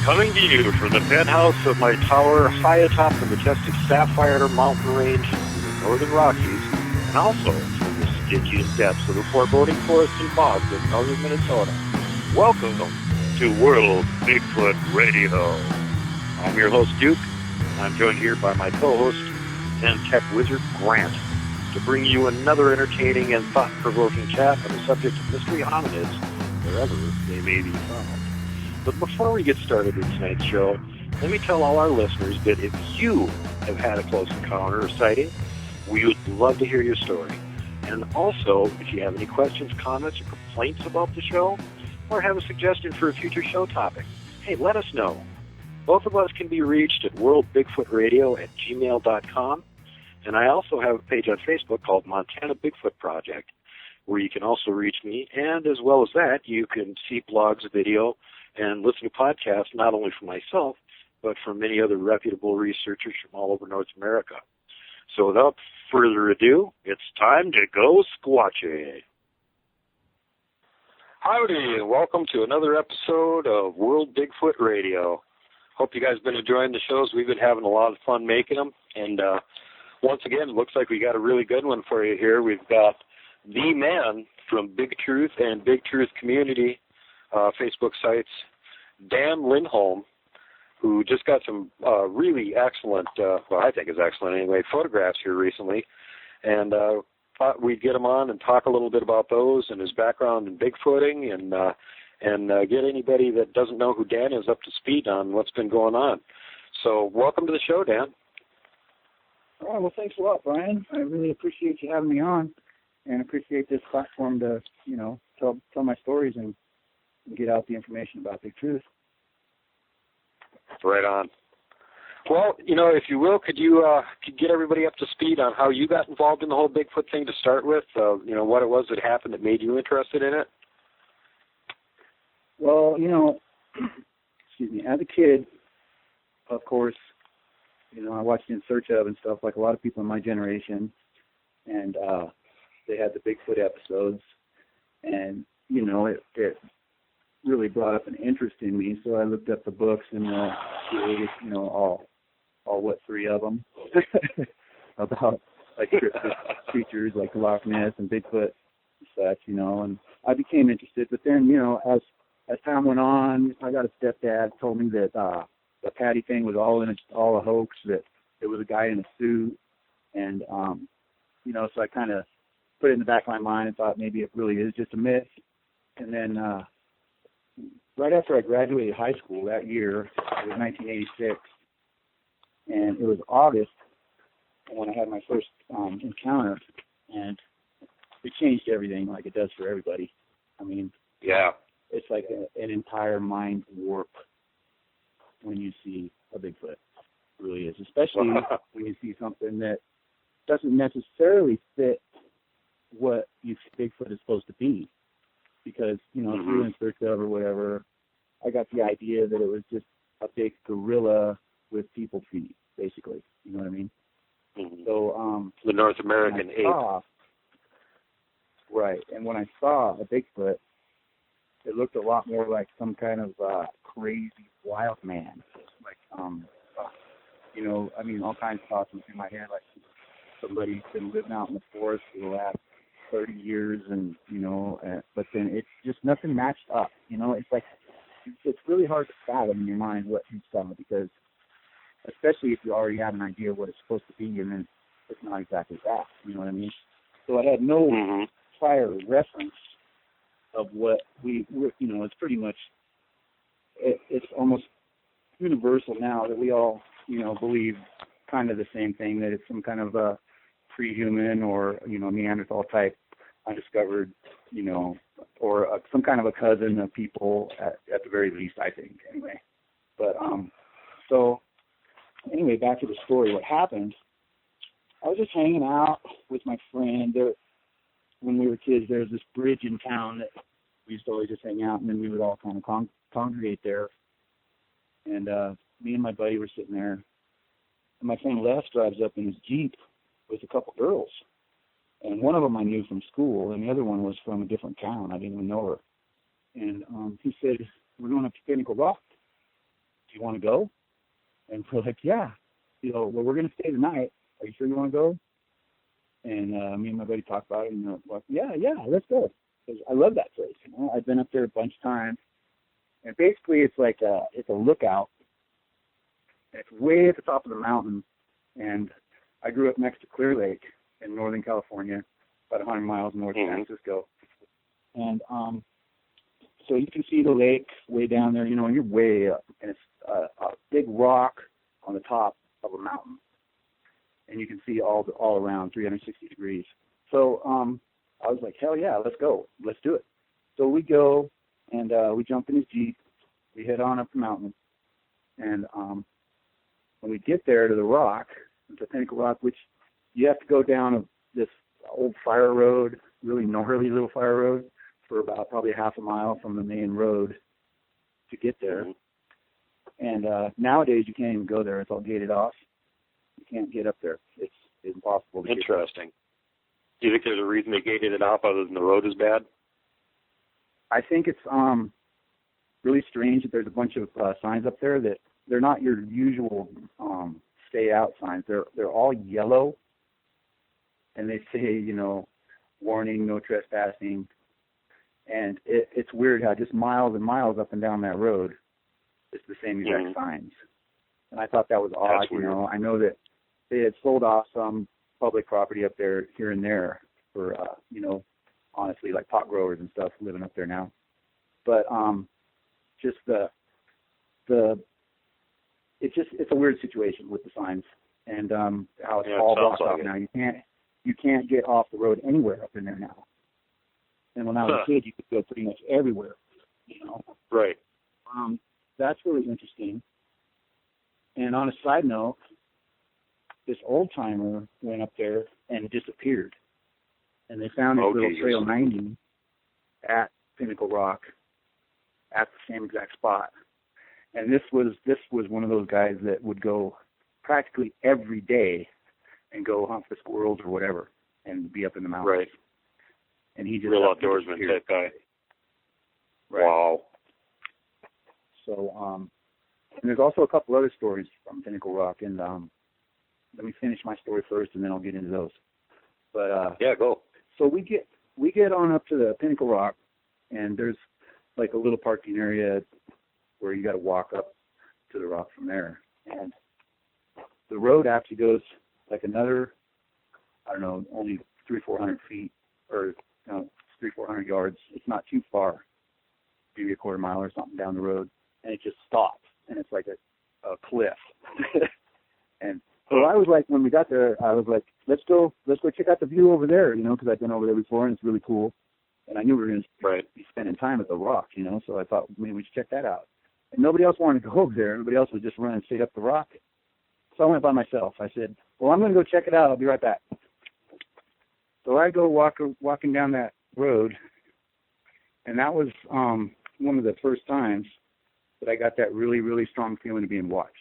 Coming to you from the penthouse of my tower high atop the majestic Sapphire Mountain Range in the northern Rockies, and also from the Stygian depths of the foreboding forests and bogs of northern Minnesota. Welcome to World Bigfoot Radio. I'm your host, Duke. I'm joined here by my co-host and tech wizard, Grant, to bring you another entertaining and thought-provoking chat on the subject of mystery hominids, wherever they may be found. But before we get started with tonight's show, let me tell all our listeners that if you have had a close encounter or sighting, we would love to hear your story. And also, if you have any questions, comments, or complaints about the show, or have a suggestion for a future show topic, hey, let us know. Both of us can be reached at worldbigfootradio@gmail.com, and I also have a page on Facebook called Montana Bigfoot Project, where you can also reach me, and as well as that, you can see blogs, video, and listen to podcasts not only from myself, but from many other reputable researchers from all over North America. So without further ado, it's time to go squatching. Howdy, and welcome to another episode of World Bigfoot Radio. Hope you guys have been enjoying the shows. We've been having a lot of fun making them, and once again, it looks like we got a really good one for you here. We've got the man from Bigtruth and Bigtruth Community Facebook sites, Dan Lindholm, who just got some really excellent, well, I think is excellent anyway, photographs here recently, and thought we'd get him on and talk a little bit about those and his background in Bigfooting and get anybody that doesn't know who Dan is up to speed on what's been going on. So welcome to the show, Dan. All right, well, thanks a lot, Brian. I really appreciate you having me on and appreciate this platform to, tell my stories and get out the information about Bigtruth. Right on. Well, if you will, could you get everybody up to speed on how you got involved in the whole Bigfoot thing to start with? What it was that happened that made you interested in it? Well, excuse me, as a kid, of course, I watched In Search Of and stuff like a lot of people in my generation, and they had the Bigfoot episodes, and, it really brought up an interest in me, so I looked up the books and all three of them about like creatures like Loch Ness and Bigfoot and such, and I became interested. But then, as time went on, I got a stepdad who told me that the Patty thing was all a hoax, that it was a guy in a suit, and so I kind of put it in the back of my mind and thought maybe it really is just a myth. And then right after I graduated high school that year, it was 1986, and it was August when I had my first encounter, and it changed everything like it does for everybody. I mean, yeah, it's like an entire mind warp when you see a Bigfoot. It really is, especially when you see something that doesn't necessarily fit what you think Bigfoot is supposed to be. Because, through In Search Of or whatever, I got the idea that it was just a big gorilla with people feet, basically. You know what I mean? Mm-hmm. So, the North American ape. Right. And when I saw a Bigfoot, it looked a lot more like some kind of crazy wild man. Like, all kinds of thoughts went through my head, like somebody's been living out in the forest for the last 30 years, and but then it's just nothing matched up. It's like it's really hard to fathom in your mind what you saw, because especially if you already have an idea of what it's supposed to be, and then it's not exactly that. You know what I mean? So I had no prior reference of what it's pretty much it's almost universal now that we all believe kind of the same thing, that it's some kind of a pre-human or Neanderthal type undiscovered, or some kind of a cousin of people at the very least, I think, anyway. But so anyway, back to the story. What happened? I was just hanging out with my friend. When we were kids, there was this bridge in town that we used to always just hang out, and then we would all kind of congregate there. And me and my buddy were sitting there, and my friend Les drives up in his Jeep with a couple girls. And one of them I knew from school, and the other one was from a different town. I didn't even know her. And he said, "We're going up to Pinnacle Rock." do you want to go? And we're like, yeah. Well, we're going to stay tonight. Are you sure you want to go? And me and my buddy talked about it, and like, yeah, let's go. 'Cause I love that place. I've been up there a bunch of times. And basically, it's like it's a lookout. It's way at the top of the mountain. And I grew up next to Clear Lake in Northern California, about 100 miles north of San Francisco. And so you can see the lake way down there, and you're way up. And it's a big rock on the top of a mountain. And you can see all around 360 degrees. So I was like, hell yeah, let's go. Let's do it. So we go, and we jump in his Jeep. We head on up the mountain. And when we get there to the rock, the Pinnacle Rock, which you have to go down this old fire road, really gnarly little fire road, for about probably half a mile from the main road to get there. And nowadays you can't even go there. It's all gated off. You can't get up there. It's impossible to get there. Interesting. Do you think there's a reason they gated it off other than the road is bad? I think it's really strange that there's a bunch of signs up there that they're not your usual stay out signs. They're all yellow, and they say, warning, no trespassing. And it's weird how just miles and miles up and down that road, it's the same exact signs. And I thought that was odd. That's weird. I know that they had sold off some public property up there here and there for, honestly, like pot growers and stuff living up there now. But just it's a weird situation with the signs and how it's all blocked off now. You can't get off the road anywhere up in there now. And when I was a kid, you could go pretty much everywhere. Right. That's really interesting. And on a side note, this old timer went up there and disappeared. And they found this little Trail 90 at Pinnacle Rock at the same exact spot. And this was one of those guys that would go practically every day and go hunt for squirrels or whatever and be up in the mountains. Right. And he just real outdoorsman type guy. Right. Wow. So, and there's also a couple other stories from Pinnacle Rock, and let me finish my story first, and then I'll get into those. But yeah, go. So we get on up to the Pinnacle Rock, and there's like a little parking area where you got to walk up to the rock from there, and the road actually goes like another, I don't know, only 300-400 feet, or 300-400 yards. It's not too far, maybe a quarter mile or something down the road, and it just stops, and it's like a cliff. And so I was like, when we got there, I was like, let's go check out the view over there, because I've been over there before, and it's really cool. And I knew we were going to be spending time at the rock, so I thought maybe we should check that out. And nobody else wanted to go over there. Everybody else was just running straight up the rock. So I went by myself. I said, well, I'm going to go check it out. I'll be right back. So I go walking down that road, and that was one of the first times that I got that really, really strong feeling of being watched.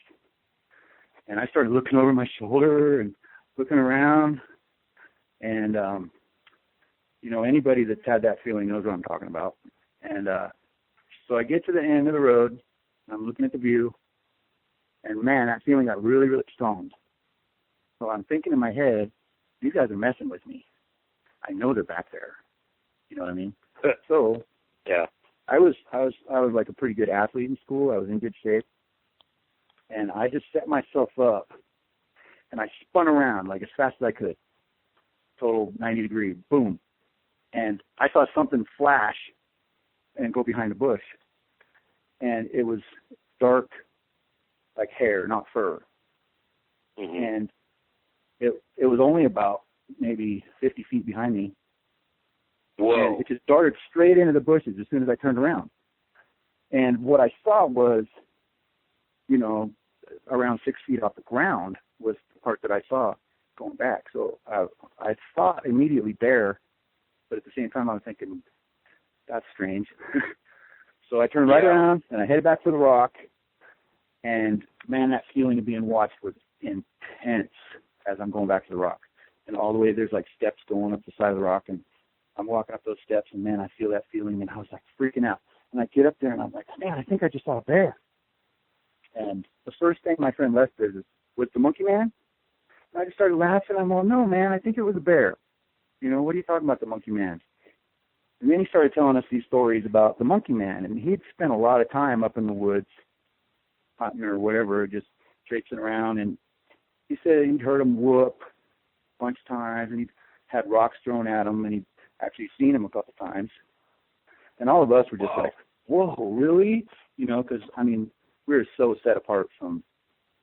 And I started looking over my shoulder and looking around, and anybody that's had that feeling knows what I'm talking about. And so I get to the end of the road, and I'm looking at the view, and man, that feeling got really, really strong. So I'm thinking in my head, these guys are messing with me. I know they're back there. You know what I mean? So yeah, I was like a pretty good athlete in school. I was in good shape, and I just set myself up, and I spun around like as fast as I could. Total 90 degree, boom. And I saw something flash and go behind the bush. And it was dark, like hair, not fur. Mm-hmm. And it was only about maybe 50 feet behind me. Whoa. And it just darted straight into the bushes as soon as I turned around. And what I saw was, around 6 feet off the ground was the part that I saw going back. So I thought immediately bear, but at the same time I was thinking, that's strange. So I turned right around and I headed back for the rock. And man, that feeling of being watched was intense as I'm going back to the rock. And all the way there's like steps going up the side of the rock, and I'm walking up those steps, and man, I feel that feeling, and I was like freaking out. And I get up there and I'm like, man, I think I just saw a bear. And the first thing my friend Les did is, "Was the monkey man?" And I just started laughing. I'm all, "No, man, I think it was a bear. You know, what are you talking about, the monkey man?" And then he started telling us these stories about the monkey man. And he'd spent a lot of time up in the woods, hunting or whatever, just traipsing around. And he said he'd heard him whoop a bunch of times, and he'd had rocks thrown at him, and he'd actually seen him a couple times. And all of us were just like, "Whoa, really?" You know, because, I mean, we were so set apart from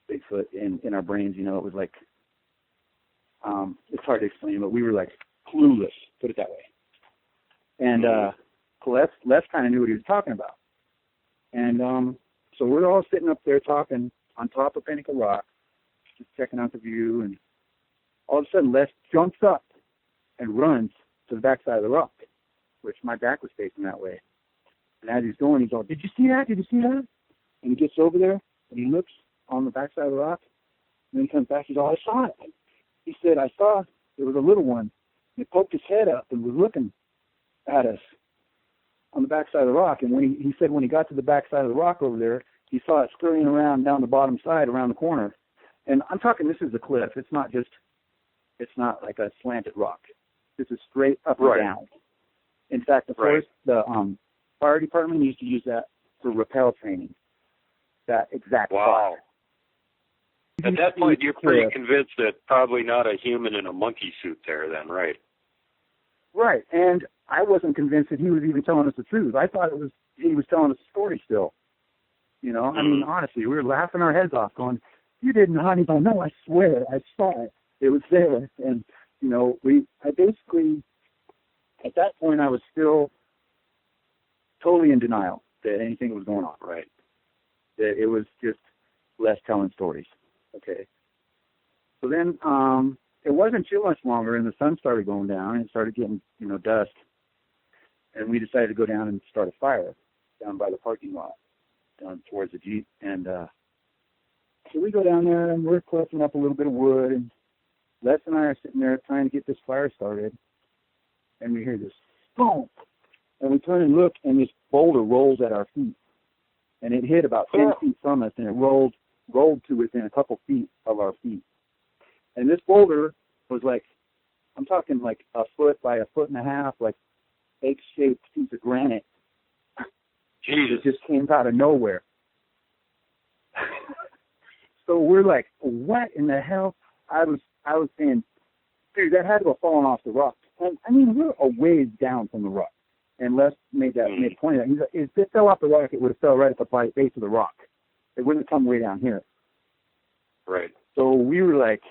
Bigfoot in our brains, you know. It was like, it's hard to explain, but we were like clueless, put it that way. And Les kind of knew what he was talking about. And so we're all sitting up there talking on top of Pinnacle Rock, just checking out the view, and all of a sudden Les jumps up and runs to the backside of the rock, which my back was facing that way. And as he's going, he's all, "Did you see that? Did you see that?" And he gets over there, and he looks on the backside of the rock, and then he comes back, he's all, "I saw it." He said, "I saw there was a little one. He poked his head up and was looking at us on the backside of the rock." And when he said when he got to the backside of the rock over there, he saw it scurrying around down the bottom side around the corner. And I'm talking, this is a cliff. It's not like a slanted rock. This is straight up and down. In fact, the fire department used to use that for rappel training. That exact spot. At that point, you're pretty convinced that probably not a human in a monkey suit there then, right? Right, and I wasn't convinced that he was even telling us the truth. I thought he was telling us a story still. You know, I mean, honestly, we were laughing our heads off going, "You didn't, honey." But no, I swear, I saw it. It was there. And, you know, I basically, at that point, I was still totally in denial that anything was going on. Right. That it was just Les telling stories. Okay. So then it wasn't too much longer, and the sun started going down, and it started getting, you know, dusk. And we decided to go down and start a fire down by the parking lot, down towards the Jeep. And so we go down there, and we're collecting up a little bit of wood, and Les and I are sitting there trying to get this fire started, and we hear this boom, and we turn and look, and this boulder rolls at our feet, and it hit about 10 feet from us, and it rolled to within a couple feet of our feet. And this boulder was like, I'm talking like a foot by a foot and a half, like egg-shaped piece of granite. Jesus. It just came out of nowhere. So we're like, what in the hell? I was saying, dude, that had to have fallen off the rock. And I mean, we're a ways down from the rock. And Les made a point of that. He's like, if it fell off the rock, it would have fell right at the base of the rock. It wouldn't have come way down here. Right. So we were like,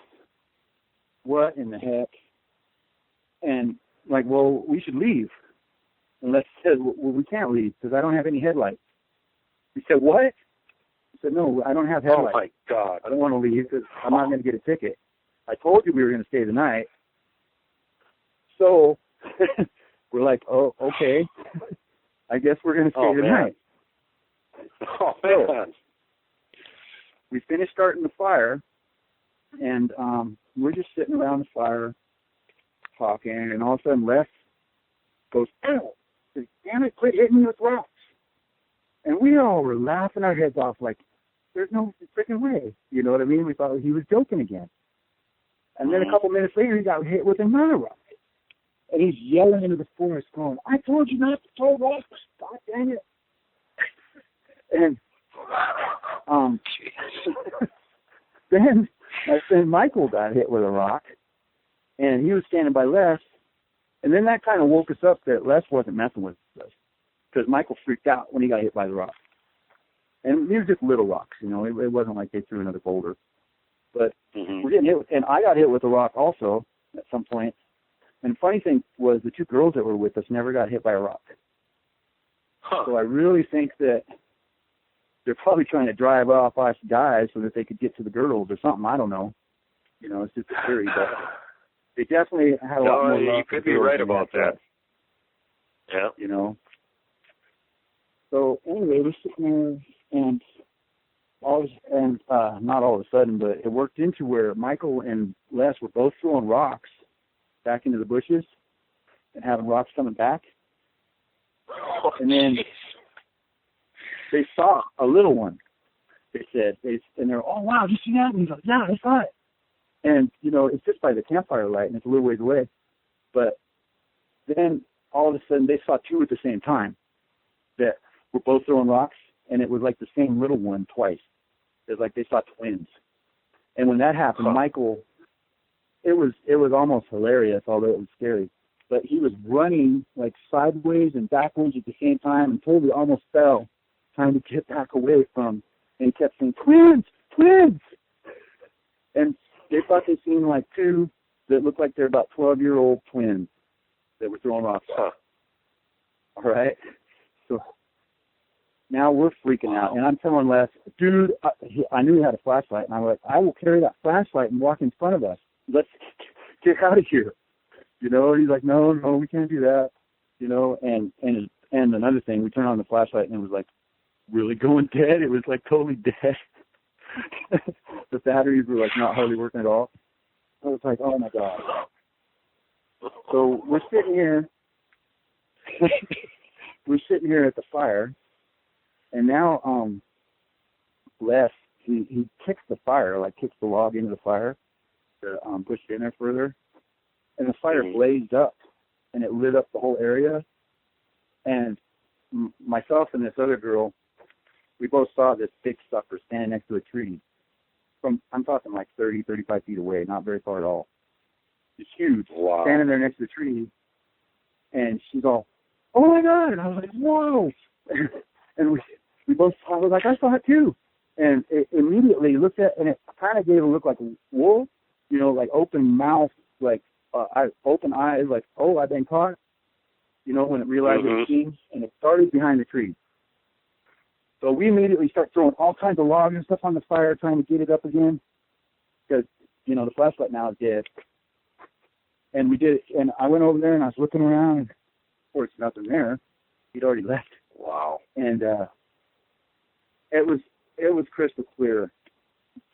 what in the heck? And like, well, we should leave. And Les said, well, we can't leave because I don't have any headlights. We said, what? He said, no, I don't have headlights. Oh, my God. I don't want to leave because I'm not going to get a ticket. I told you we were going to stay the night. So we're like, oh, okay. I guess we're going to stay the night. Oh, man. So we finished starting the fire, and we're just sitting around the fire talking, and all of a sudden Les goes, ow! Says, damn it, quit hitting me with rocks. And we all were laughing our heads off like, there's no freaking way. You know what I mean? We thought he was joking again. And then a couple minutes later, he got hit with another rock. And he's yelling into the forest going, I told you not to throw rocks. God dang it. And then my friend Michael got hit with a rock, and he was standing by Les. And then that kind of woke us up that Les wasn't messing with us, because Michael freaked out when he got hit by the rock. And these were just little rocks, you know. It wasn't like they threw another boulder. But we're getting hit, and I got hit with a rock also at some point. And the funny thing was the two girls that were with us never got hit by a rock. Huh. So I really think that they're probably trying to drive off us guys so that they could get to the girls or something. I don't know. You know, it's just a theory, but they definitely had a lot more luck. You could be right about that. Yeah. You know. So anyway, we're sitting there, and not all of a sudden, but it worked into where Michael and Les were both throwing rocks back into the bushes and having rocks coming back. Oh, and then they saw a little one. and they're, oh, wow, did you see that? And he's like, yeah, I saw it. And, you know, it's just by the campfire light, and it's a little ways away. But then all of a sudden they saw two at the same time that were both throwing rocks, and it was like the same little one twice. It was like they saw twins. And when that happened, Michael, it was almost hilarious, although it was scary. But he was running like sideways and backwards at the same time and totally almost fell, trying to get back away from, and he kept saying, twins, twins. And they thought they seen like two that looked like they're about 12-year-old twins that were throwing rocks. All right? So now we're freaking out. And I'm telling Les, dude, I knew he had a flashlight. And I'm like, I will carry that flashlight and walk in front of us. Let's get out of here. You know, he's like, no, we can't do that. You know, and another thing, we turned on the flashlight and it was like really going dead. It was like totally dead. The batteries were like not hardly working at all. I was like, oh my God. So we're sitting here. We're sitting here at the fire, and now Les, he kicks the fire, like kicks the log into the fire to push it in there further. And the fire blazed up, and it lit up the whole area. And myself and this other girl, we both saw this big sucker standing next to a tree. I'm talking like 30, 35 feet away, not very far at all. It's huge, standing there next to the tree. And she's all, oh my God. And I was like, whoa. And we both saw it. I was like, I saw it too. And it immediately looked at, and it kind of gave a look like a wolf, you know, like open mouth, like, open eyes, like, oh, I've been caught, you know, when it realized it was seen, and it started behind the tree. So we immediately start throwing all kinds of logs and stuff on the fire, trying to get it up again, because, you know, the flashlight now is dead. And we did, and I went over there, and I was looking around, and of course, nothing there. He'd already left. Wow. And it was crystal clear,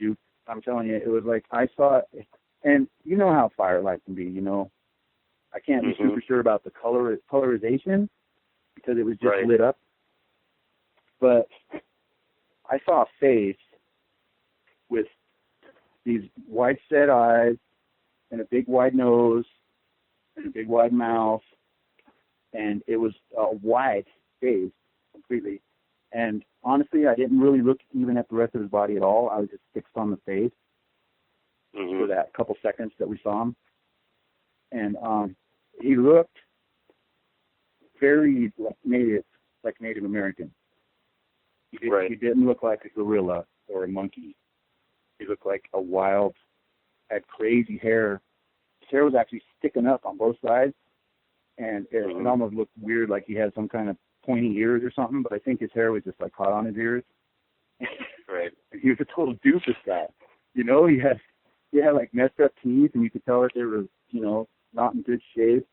Duke. I'm telling you, it was like I saw it. And you know how firelight can be, you know. I can't be super sure about the colorization because it was just lit up. But I saw a face with these wide set eyes and a big wide nose and a big wide mouth. And it was a wide face completely. And honestly, I didn't really look even at the rest of his body at all. I was just fixed on the face. For that couple seconds that we saw him. And he looked very like Native American. He didn't look like a gorilla or a monkey. He looked like a wild, had crazy hair. His hair was actually sticking up on both sides. And it almost looked weird, like he had some kind of pointy ears or something, but I think his hair was just like caught on his ears. And he was a total doofus guy. You know, he had like messed up teeth, and you could tell that they were, you know, not in good shape.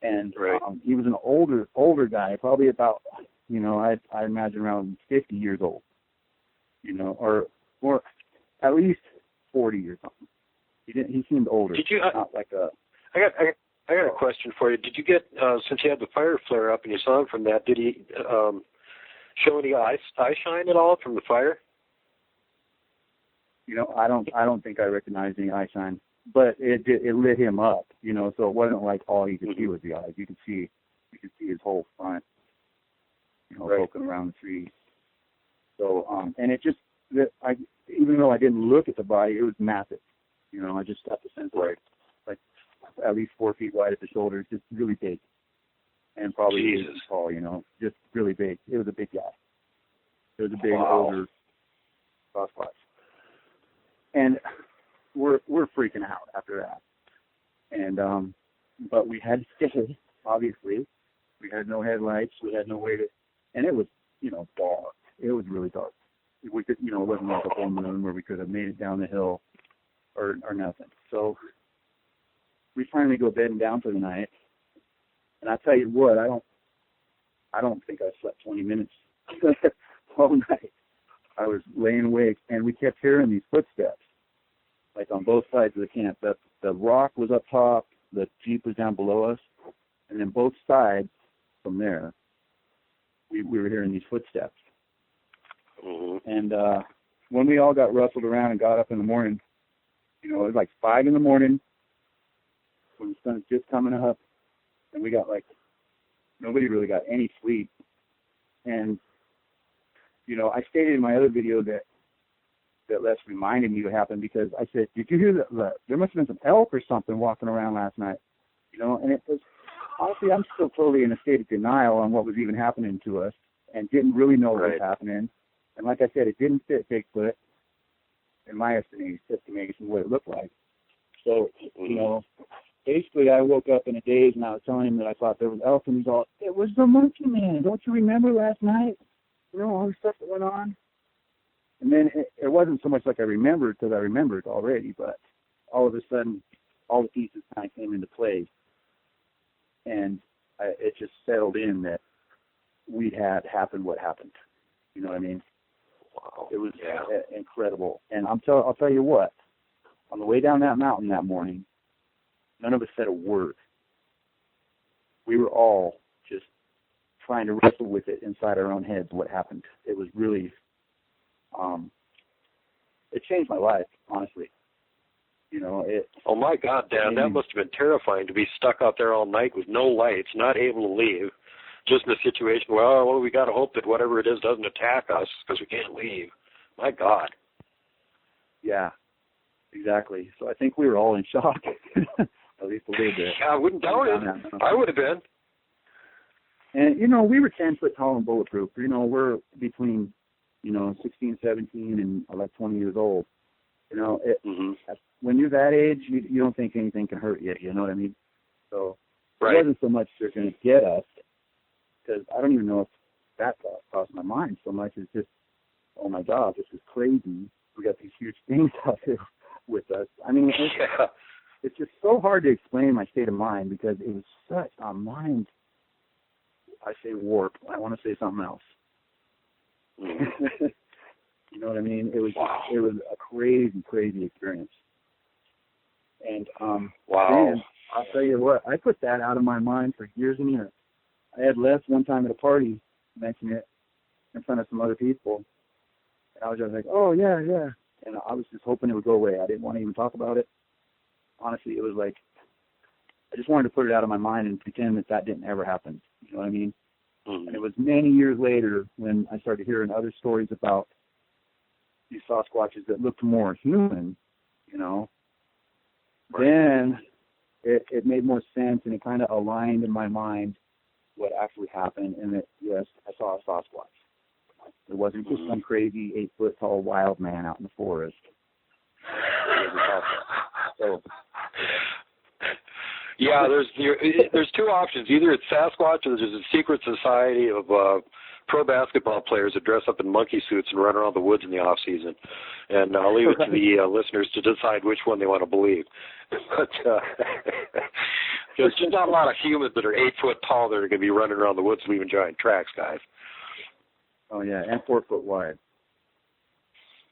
And he was an older guy, probably about, you know, I imagine around 50 years old, you know, or at least 40 or something. He seemed older. Did you? Not like a. I got a question for you. Did you get since you had the fire flare up and you saw him from that? Did he show any eye shine at all from the fire? You know, I don't think I recognized any eye shine, but it lit him up, you know, so it wasn't like all you could see was the eyes. You could see his whole front, you know, poking around the tree. So, and it just, even though I didn't look at the body, it was massive. You know, I just got the sense like at least 4 feet wide at the shoulders, just really big, and probably 8 feet tall. You know, just really big. It was a big guy. It was a big older Sasquatch. And we're freaking out after that. And but we had to stay, obviously. We had no headlights, we had no way to, and it was, you know, dark. It was really dark. We could, you know, it wasn't like a full moon where we could have made it down the hill or nothing. So we finally go bedding down for the night. And I tell you what, I don't think I slept 20 minutes all night. I was laying awake, and we kept hearing these footsteps, like on both sides of the camp. The rock was up top, the Jeep was down below us, and then both sides from there, we were hearing these footsteps. And when we all got rustled around and got up in the morning, you know, it was like 5 in the morning when the sun's just coming up, and we got like, nobody really got any sleep. And, you know, I stated in my other video that Les reminded me what happened, because I said, did you hear that there must have been some elk or something walking around last night? You know, and it was, honestly, I'm still totally in a state of denial on what was even happening to us and didn't really know what was happening. And like I said, it didn't fit Bigfoot, in my estimation, what it looked like. So, you know, basically I woke up in a daze and I was telling him that I thought there was elk, and he's all, it was the monkey man. Don't you remember last night? You know, all the stuff that went on. And then it wasn't so much like I remembered, because I remembered already, but all of a sudden, all the pieces kind of came into play. And it just settled in that we had happened what happened. You know what I mean? Wow. It was incredible. And I'll tell you what, on the way down that mountain that morning, none of us said a word. We were all just trying to wrestle with it inside our own heads, what happened. It was really, it changed my life, honestly. You know, oh my God, Dan, that must have been terrifying to be stuck out there all night with no lights, not able to leave. Just in a situation, well, we got to hope that whatever it is doesn't attack us because we can't leave. My God. Yeah, exactly. So I think we were all in shock, at least a little bit. Yeah, I wouldn't doubt it. I would have been. And, you know, we were 10 foot tall and bulletproof. You know, we're between, you know, 16, 17, and like 20 years old. You know, when you're that age, you don't think anything can hurt you. You know what I mean? So it wasn't so much they're going to get us, because I don't even know if that thought crossed my mind so much. It's just, oh my God, this is crazy. We got these huge things out there with us. I mean, it's just so hard to explain my state of mind, because it was such a mind, I say warp. I want to say something else. You know what I mean? It was it was a crazy, crazy experience. And then, I'll tell you what, I put that out of my mind for years and years. I had Les one time at a party mention it in front of some other people. And I was just like, oh, yeah. And I was just hoping it would go away. I didn't want to even talk about it. Honestly, it was like, I just wanted to put it out of my mind and pretend that didn't ever happen. You know what I mean? And it was many years later when I started hearing other stories about these Sasquatches that looked more human, you know. Then it made more sense, and it kind of aligned in my mind what actually happened, and that, yes, I saw a Sasquatch. It wasn't just some crazy 8 foot tall wild man out in the forest. So, yeah, there's two options. Either it's Sasquatch, or there's a secret society of pro basketball players that dress up in monkey suits and run around the woods in the off season. And I'll leave it to the listeners to decide which one they want to believe. But there's just not a lot of humans that are 8 foot tall that are going to be running around the woods leaving giant tracks, guys. Oh yeah, and 4 foot wide.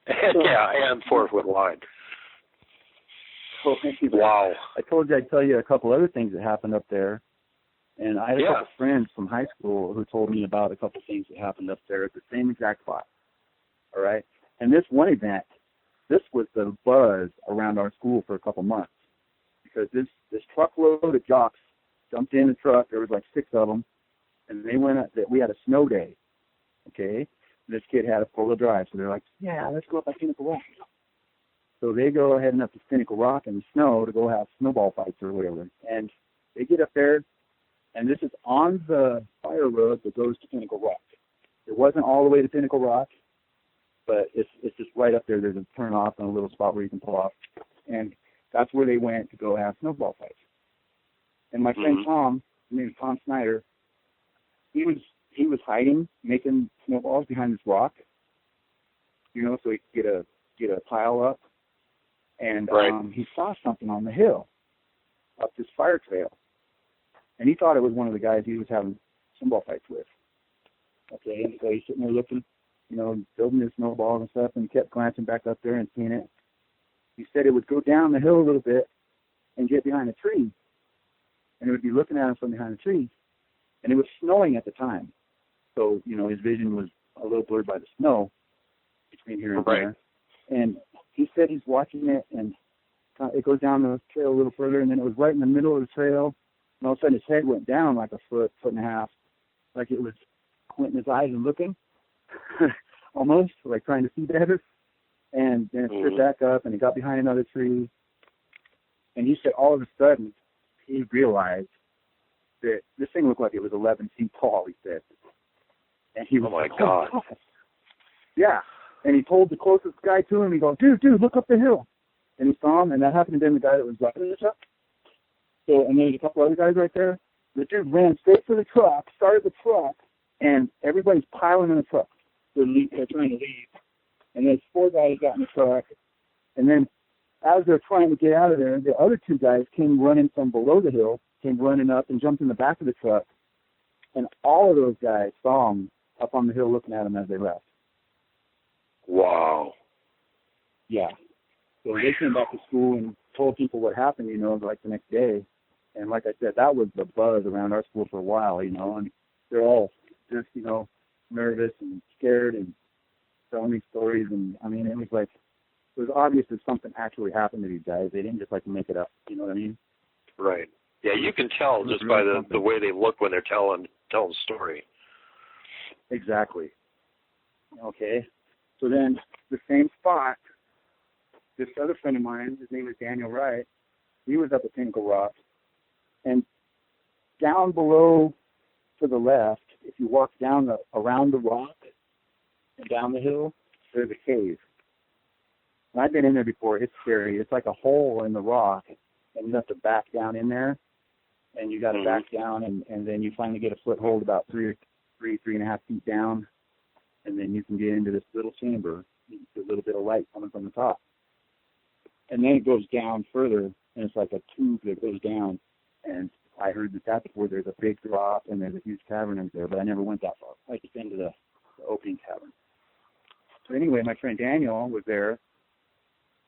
And 4 foot wide. Well, thank you. Wow. I told you I'd tell you a couple other things that happened up there. And I had a couple friends from high school who told me about a couple things that happened up there at the same exact spot. All right? And this one event, this was the buzz around our school for a couple months. Because this truckload of jocks jumped in the truck. There was like 6 of them. And they went up, we had a snow day. Okay? This kid had a 4-wheel drive. So they're like, yeah, let's go up by Pinnacle Rock. So they go heading up to Pinnacle Rock in the snow to go have snowball fights or whatever. And they get up there, and this is on the fire road that goes to Pinnacle Rock. It wasn't all the way to Pinnacle Rock, but it's just right up there. There's a turn off and a little spot where you can pull off. And that's where they went to go have snowball fights. And my friend Tom, his name is Tom Snyder, he was hiding, making snowballs behind this rock, you know, so he could get a pile up. And he saw something on the hill up this fire trail. And he thought it was one of the guys he was having snowball fights with. Okay, and so he's sitting there looking, you know, building his snowballs and stuff, and he kept glancing back up there and seeing it. He said it would go down the hill a little bit and get behind a tree. And it would be looking at him from behind the tree. And it was snowing at the time. So, you know, his vision was a little blurred by the snow between here and there. And he said he's watching it, and it goes down the trail a little further, and then it was right in the middle of the trail, and all of a sudden his head went down like a foot and a half, like it was squinting his eyes and looking, almost, like trying to see better. And then it stood back up, and it got behind another tree. And he said all of a sudden he realized that this thing looked like it was 11 feet tall, he said. And he was my God. Oh. Yeah. And he told the closest guy to him, he goes, dude, look up the hill. And he saw him, and that happened to be the guy that was driving the truck. So, and there's a couple other guys right there. The dude ran straight for the truck, started the truck, and everybody's piling in the truck. They're trying to leave. And there's 4 guys got in the truck. And then as they're trying to get out of there, the other 2 guys came running from below the hill, came running up and jumped in the back of the truck. And all of those guys saw him up on the hill looking at him as they left. Wow. Yeah. So they came back to school and told people what happened, like the next day. And like I said, that was the buzz around our school for a while, and they're all just, nervous and scared and telling me stories. And I mean, it was obvious that something actually happened to these guys. They didn't just make it up. You know what I mean? Right. Yeah, you can tell just by the way they look when they're telling the story. Exactly. Okay. So then the same spot, this other friend of mine, his name is Daniel Wright, he was up at Pinnacle Rock. And down below to the left, if you walk down around the rock and down the hill, there's a cave. And I've been in there before. It's scary. It's like a hole in the rock, and you have to back down in there. And you got to back down, and then you finally get a foothold about 3.5 feet down, and then you can get into this little chamber. You see a little bit of light coming from the top. And then it goes down further, and it's like a tube that goes down. And I heard that that's where there's a big drop and there's a huge cavern in there, but I never went that far. I just into the opening cavern. So anyway, my friend Daniel was there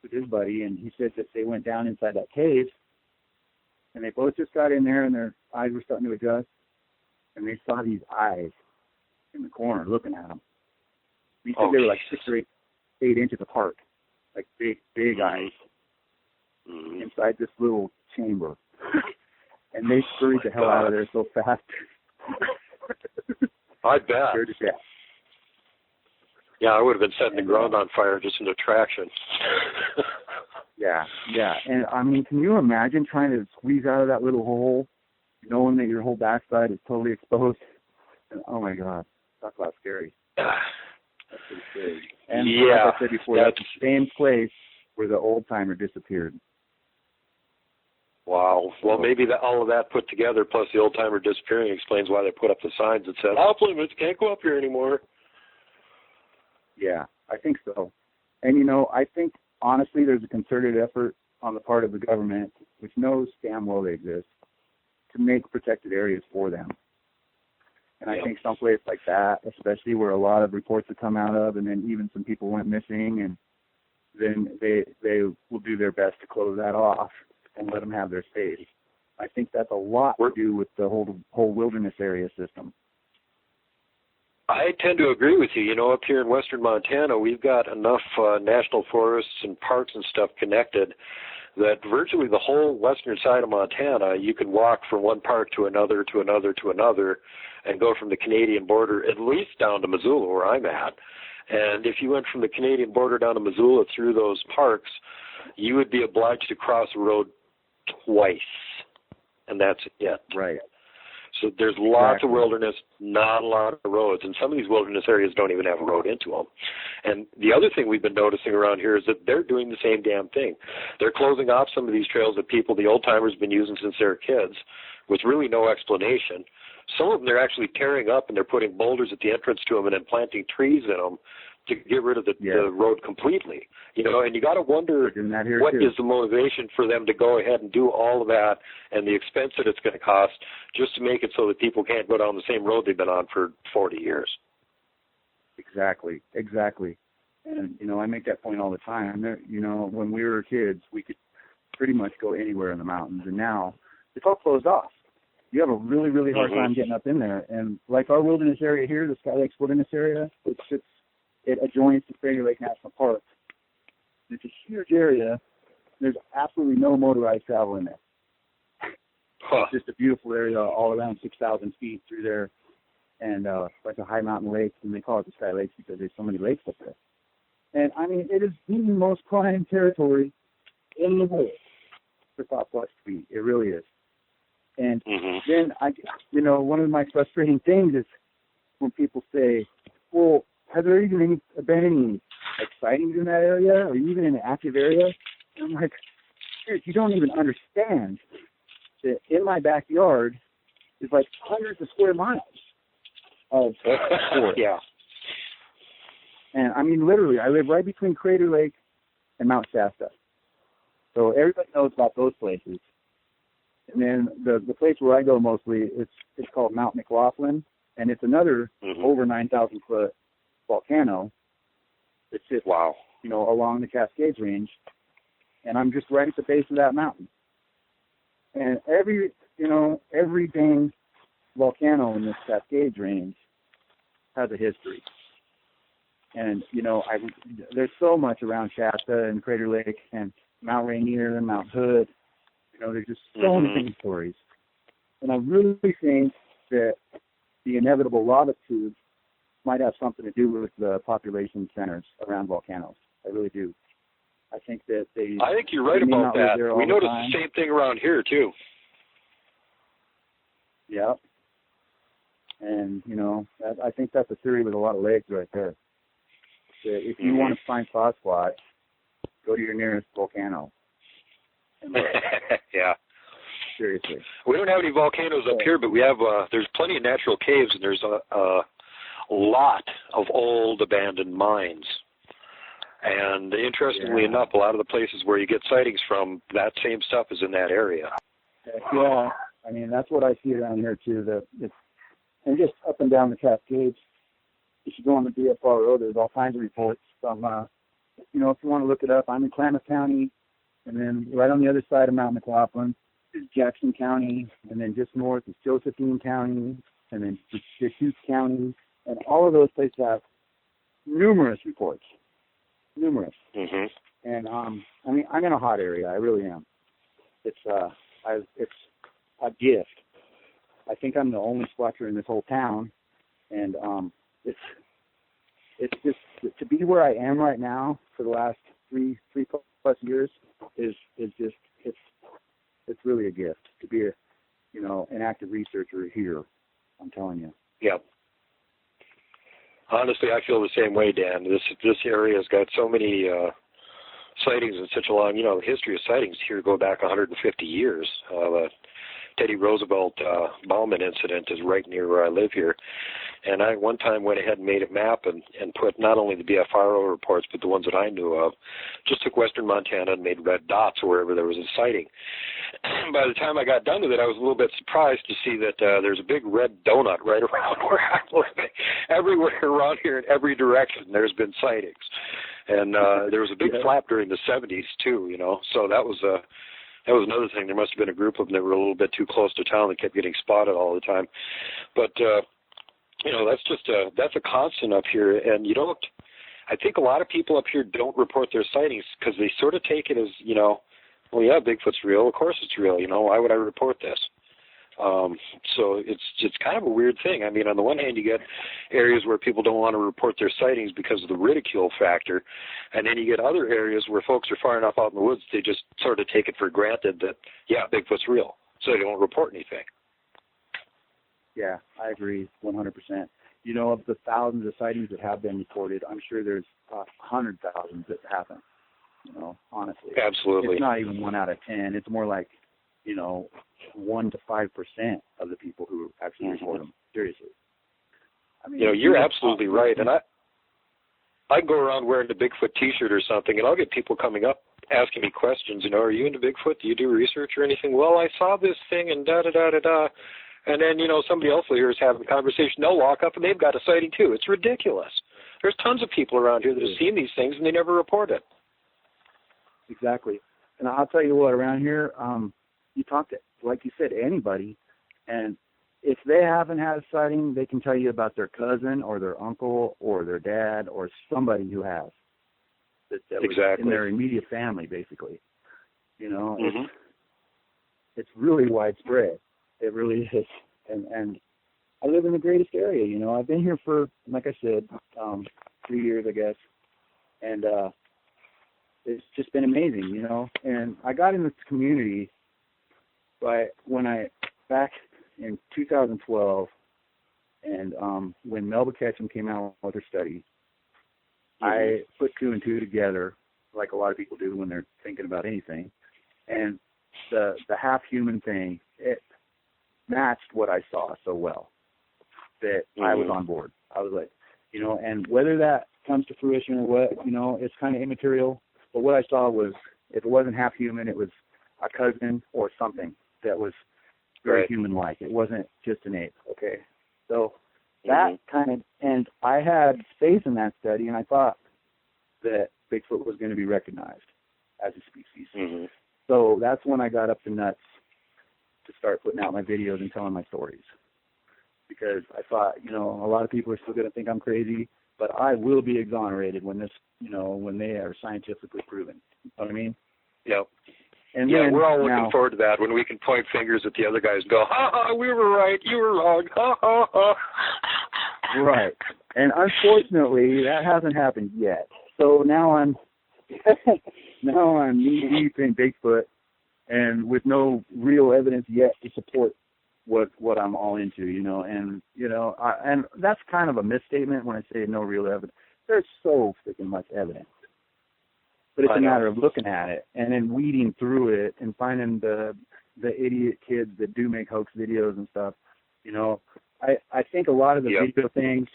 with his buddy, and he said that they went down inside that cave, and they both just got in there, and their eyes were starting to adjust, and they saw these eyes in the corner looking at them. He said they were like 6 or 8 inches apart, like big eyes inside this little chamber. And they scurried the hell out of there so fast. I bet. Scared to death. Yeah, I would have been setting the ground on fire just in attraction. Yeah. And, I mean, can you imagine trying to squeeze out of that little hole, knowing that your whole backside is totally exposed? And, oh, my God. Talk about scary. That's pretty scary. And like I said before, that's the same place where the old-timer disappeared. Wow. Well, maybe all of that put together, plus the old-timer disappearing, explains why they put up the signs that said, off limits, can't go up here anymore. Yeah, I think so. And, I think, honestly, there's a concerted effort on the part of the government, which knows damn well they exist, to make protected areas for them. And I think someplace like that, especially where a lot of reports have come out of, and then even some people went missing, and then they will do their best to close that off and let them have their space. I think that's a lot to do with the whole wilderness area system. I tend to agree with you. Up here in western Montana, we've got enough national forests and parks and stuff connected that virtually the whole western side of Montana, you can walk from one park to another, to another, to another, and go from the Canadian border at least down to Missoula, where I'm at. And if you went from the Canadian border down to Missoula through those parks, you would be obliged to cross the road twice, and that's it. Right. So there's lots of wilderness, not a lot of roads, and some of these wilderness areas don't even have a road into them. And the other thing we've been noticing around here is that they're doing the same damn thing. They're closing off some of these trails that the old-timers, have been using since they were kids, with really no explanation. Some of them they're actually tearing up, and they're putting boulders at the entrance to them and then planting trees in them to get rid of the road completely. And you got to wonder what is the motivation for them to go ahead and do all of that and the expense that it's going to cost just to make it so that people can't go down the same road they've been on for 40 years. Exactly. And, I make that point all the time. When we were kids, we could pretty much go anywhere in the mountains, and now it's all closed off. You have a really, really hard time getting up in there. And like our wilderness area here, the Sky Lakes Wilderness Area, it adjoins the Crater Lake National Park. It's a huge area. There's absolutely no motorized travel in there. Huh. It's just a beautiful area all around 6,000 feet through there. And like a high mountain lake, and they call it the Sky Lakes because there's so many lakes up there. And, I mean, it is the most prime territory in the world for Sasquatch to be. It really is. And then, one of my frustrating things is when people say, well, has there even been any sightings in that area or even in an active area? And I'm like, dude, you don't even understand that in my backyard is like hundreds of square miles of forest. Yeah. And I mean, literally, I live right between Crater Lake and Mount Shasta. So everybody knows about those places. And then the place where I go mostly, it's called Mount McLaughlin, and it's another over 9,000 foot volcano that sits, along the Cascades Range. And I'm just right at the base of that mountain. And every dang volcano in this Cascades Range has a history. And, there's so much around Shasta and Crater Lake and Mount Rainier and Mount Hood. There's just so many stories. And I really think that the inevitable lava tubes might have something to do with the population centers around volcanoes. I really do. I think that I think you're right about that. We noticed the same thing around here, too. Yeah. And, I think that's a theory with a lot of legs right there. That if you want to find Sasquatch, go to your nearest volcano. Yeah. Seriously. We don't have any volcanoes up here, but we have, there's plenty of natural caves, and there's a lot of old abandoned mines. And interestingly enough, a lot of the places where you get sightings from, that same stuff is in that area. Yeah. I mean, that's what I see around here, too. And just up and down the Cascades, if you go on the DFR Road, there's all kinds of reports from, if you want to look it up, I'm in Klamath County, and then right on the other side of Mount McLaughlin is Jackson County, and then just north is Josephine County, and then Deschutes County, and all of those places have numerous reports. Numerous. And, I mean, I'm in a hot area. I really am. It's a gift. I think I'm the only squatcher in this whole town, and it's just to be where I am right now for the last three plus years is just it's really a gift to be an active researcher here. I'm telling you. Yeah. Honestly, I feel the same way, Dan. This area has got so many sightings and such a long, the history of sightings here go back 150 years. The Teddy Roosevelt Bauman incident is right near where I live here. And I one time went ahead and made a map and put not only the BFRO reports, but the ones that I knew of, just took western Montana and made red dots wherever there was a sighting. By the time I got done with it, I was a little bit surprised to see that there's a big red donut right around where I'm living. Everywhere around here in every direction, there's been sightings. And there was a big flap during the 70s, too, so that was another thing. There must have been a group of them that were a little bit too close to town that kept getting spotted all the time. But, that's a constant up here. And I think a lot of people up here don't report their sightings because they sort of take it as, well, yeah, Bigfoot's real. Of course it's real. Why would I report this? So it's kind of a weird thing. I mean, on the one hand, you get areas where people don't want to report their sightings because of the ridicule factor, and then you get other areas where folks are far enough out in the woods they just sort of take it for granted that, yeah, Bigfoot's real, so they don't report anything. Yeah, I agree 100%. Of the thousands of sightings that have been reported, I'm sure there's 100,000 that haven't, honestly. Absolutely. It's not even 1 out of 10. It's more like, 1 to 5% of the people who actually report them. Seriously. I mean, you're absolutely right. And I go around wearing a Bigfoot T-shirt or something, and I'll get people coming up asking me questions. Are you into Bigfoot? Do you do research or anything? Well, I saw this thing and da-da-da-da-da. And then, somebody else here is having a conversation. They'll walk up and they've got a sighting too. It's ridiculous. There's tons of people around here that have seen these things and they never report it. Exactly. And I'll tell you what, around here, you talk to, like you said, anybody, and if they haven't had a sighting, they can tell you about their cousin or their uncle or their dad or somebody who has. that was in their immediate family, basically. It's really widespread. It really is. And I live in the greatest area, I've been here for, like I said, 3 years, I guess. And it's just been amazing, And I got in this community back in 2012, and when Melba Ketchum came out with her study, I put 2 and 2 together, like a lot of people do when they're thinking about anything. And the half-human thing, it matched what I saw so well that I was on board. I was like, and whether that comes to fruition or what, it's kind of immaterial. But what I saw was, if it wasn't half-human, it was a cousin or something that was very human-like. It wasn't just an ape, okay? So that kind of, and I had faith in that study, and I thought that Bigfoot was going to be recognized as a species. So that's when I got up to nuts to start putting out my videos and telling my stories. Because I thought, a lot of people are still going to think I'm crazy, but I will be exonerated when when they are scientifically proven. You know what I mean? Yep. And we're all looking forward to that, when we can point fingers at the other guys and go, ha ha, we were right, you were wrong, ha ha ha. Right. And unfortunately, that hasn't happened yet. So now I'm knee deep in Bigfoot, and with no real evidence yet to support what I'm all into, and and that's kind of a misstatement when I say no real evidence. There's so freaking much evidence, but it's a matter of looking at it and then weeding through it and finding the idiot kids that do make hoax videos and stuff. I think a lot of the video things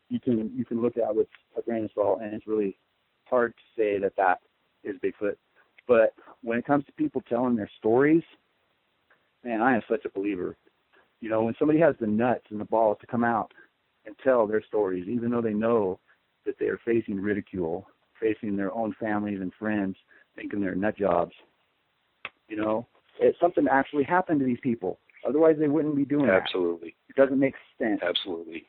you can look at with a grain of salt, and it's really hard to say that is Bigfoot. But when it comes to people telling their stories, man, I am such a believer. When somebody has the nuts and the balls to come out and tell their stories, even though they know that they are facing ridicule, facing their own families and friends, thinking they're nut jobs, it's something that actually happened to these people. Otherwise, they wouldn't be doing that. Absolutely. It doesn't make sense. Absolutely.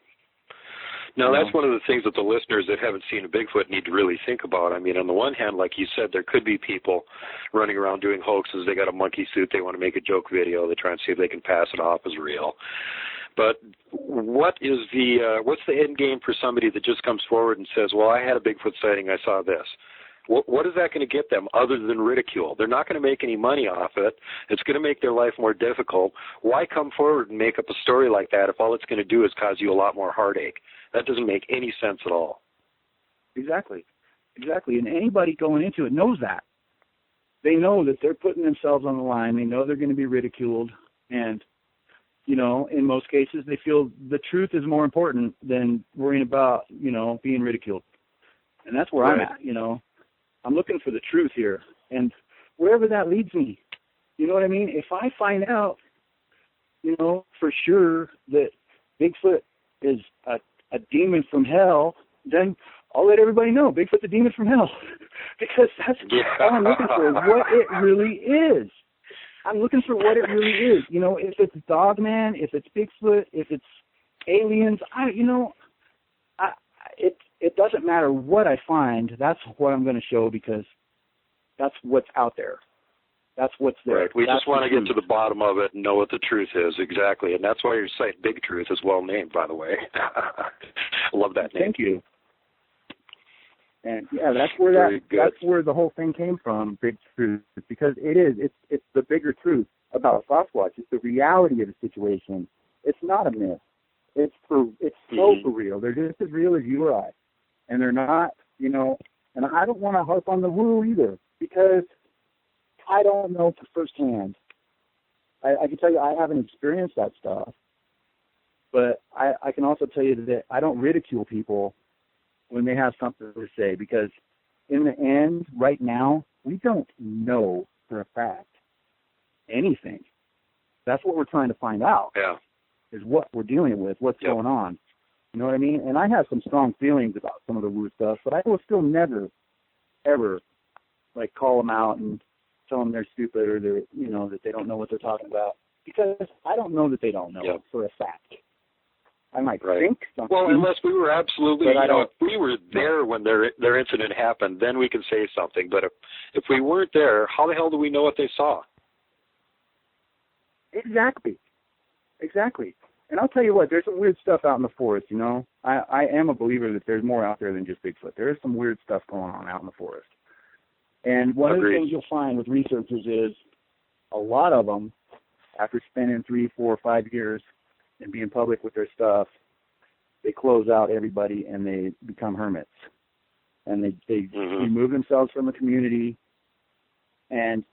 Now, that's one of the things that the listeners that haven't seen a Bigfoot need to really think about. I mean, on the one hand, like you said, there could be people running around doing hoaxes. They got a monkey suit. They want to make a joke video. They try and see if they can pass it off as real. But what's the end game for somebody that just comes forward and says, well, I had a Bigfoot sighting. I saw this. What is that going to get them other than ridicule? They're not going to make any money off it. It's going to make their life more difficult. Why come forward and make up a story like that if all it's going to do is cause you a lot more heartache? That doesn't make any sense at all. Exactly. And anybody going into it knows that. They know that they're putting themselves on the line. They know they're going to be ridiculed. And, in most cases, they feel the truth is more important than worrying about, being ridiculed. And that's where I'm at, I'm looking for the truth here. And wherever that leads me, you know what I mean? If I find out, for sure that Bigfoot is a demon from hell, then I'll let everybody know Bigfoot's a demon from hell. Because that's all I'm looking for, is what it really is. I'm looking for what it really is. If it's Dogman, if it's Bigfoot, if it's aliens, it doesn't matter what I find. That's what I'm going to show, because that's what's out there. That's what's there. Right. We just want to get to the bottom of it and know what the truth is, exactly. And that's why your site, Bigtruth, is well named, by the way. I love that name. Thank you. And that's where the whole thing came from, Bigtruth, because it's the bigger truth about Sasquatch. It's the reality of the situation. It's not a myth. It's so for real. They're just as real as you or I. And they're not, and I don't want to harp on the woo either, because I don't know firsthand. I can tell you I haven't experienced that stuff, but I can also tell you that I don't ridicule people when they have something to say, because in the end, right now, we don't know for a fact anything. That's what we're trying to find out. Yeah. Is what we're dealing with, what's going on. You know what I mean? And I have some strong feelings about some of the woo stuff, but I will still never, ever, call them out and tell them they're stupid or they're, that they don't know what they're talking about, because I don't know that they don't know for a fact. I might right. think something. Well, unless we were absolutely, if we were there when their incident happened, then we can say something. But if we weren't there, how the hell do we know what they saw? Exactly. And I'll tell you what, there's some weird stuff out in the forest, I am a believer that there's more out there than just Bigfoot. There is some weird stuff going on out in the forest. And one of the things you'll find with researchers is a lot of them, after spending 3, 4, 5 years and being public with their stuff, they close out everybody and they become hermits. And they remove themselves from the community. And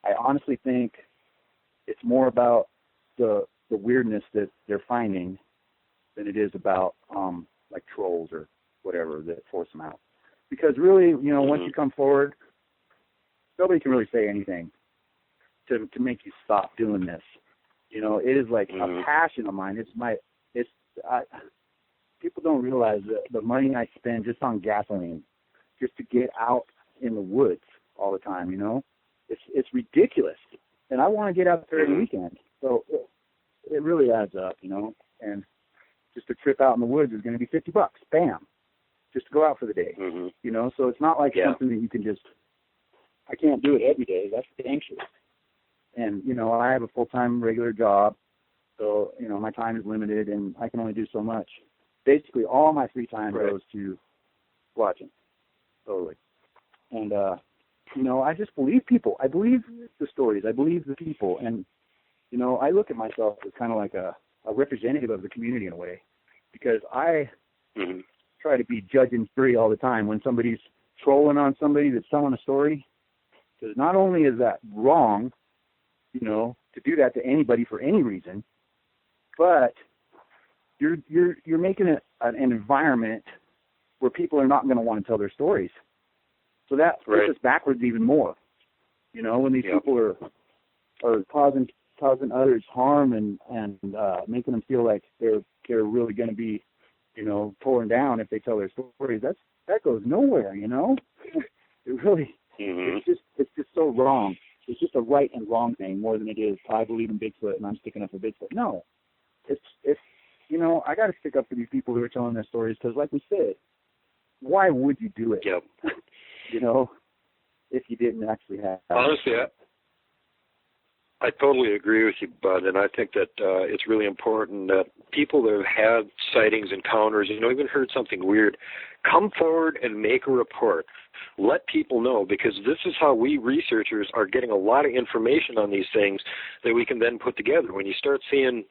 I honestly think it's more about the weirdness that they're finding than it is about like trolls or whatever that force them out. Because really, once you come forward, nobody can really say anything to make you stop doing this. It is like a passion of mine. People don't realize the money I spend just on gasoline, just to get out in the woods all the time. It's ridiculous, and I want to get out there every weekend. So it really adds up, And just a trip out in the woods is going to be $50, bam, just to go out for the day. So it's not like something that you can just. I can't do it every day. That's anxious. And, I have a full-time regular job, so, my time is limited, and I can only do so much. Basically, all my free time goes to watching, totally. And, I just believe people. I believe the stories. I believe the people. And, I look at myself as kind of like a representative of the community in a way, because I try to be judge and jury all the time when somebody's trolling on somebody that's telling a story. Because not only is that wrong, to do that to anybody for any reason, but you're making an environment where people are not going to want to tell their stories. So that puts us backwards even more. When these people are causing others harm and making them feel like they're really going to be, torn down if they tell their stories. That goes nowhere. It really. It's just so wrong. It's just a right and wrong thing more than it is I believe in Bigfoot and I'm sticking up for Bigfoot. No, it's I got to stick up for these people who are telling their stories because, like we said, why would you do it? Yep. If you didn't actually have. Honestly, I totally agree with you, Bud, and I think that it's really important that people that have had sightings, encounters, even heard something weird, come forward and make a report. Let people know, because this is how we researchers are getting a lot of information on these things that we can then put together. When you start seeing,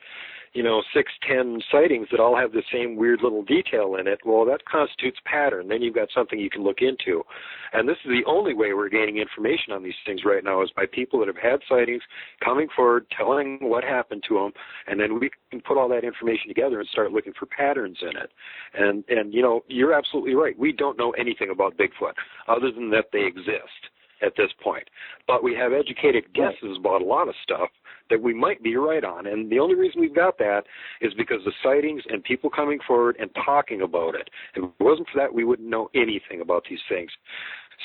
6, 10 sightings that all have the same weird little detail in it, well, that constitutes pattern. Then you've got something you can look into. And this is the only way we're gaining information on these things right now is by people that have had sightings coming forward, telling what happened to them, and then we can put all that information together and start looking for patterns in it. And you're absolutely right. We don't know anything about Bigfoot other than that they exist at this point. But we have educated guesses about a lot of stuff that we might be right on. And the only reason we've got that is because of sightings and people coming forward and talking about it. If it wasn't for that, we wouldn't know anything about these things.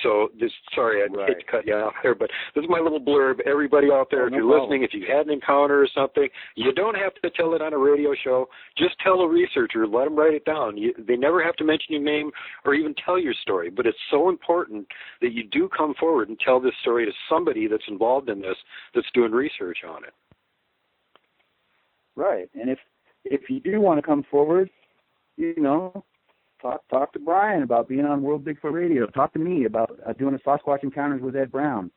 So sorry, I hate to cut you off there, but this is my little blurb. Everybody out there, if you're listening, if you had an encounter or something, you don't have to tell it on a radio show. Just tell a researcher. Let them write it down. They never have to mention your name or even tell your story, but it's so important that you do come forward and tell this story to somebody that's involved in this, that's doing research on it. Right, and if you do want to come forward, Talk to Brian about being on World Bigfoot Radio. Talk to me about doing a Sasquatch Encounters with Ed Brown.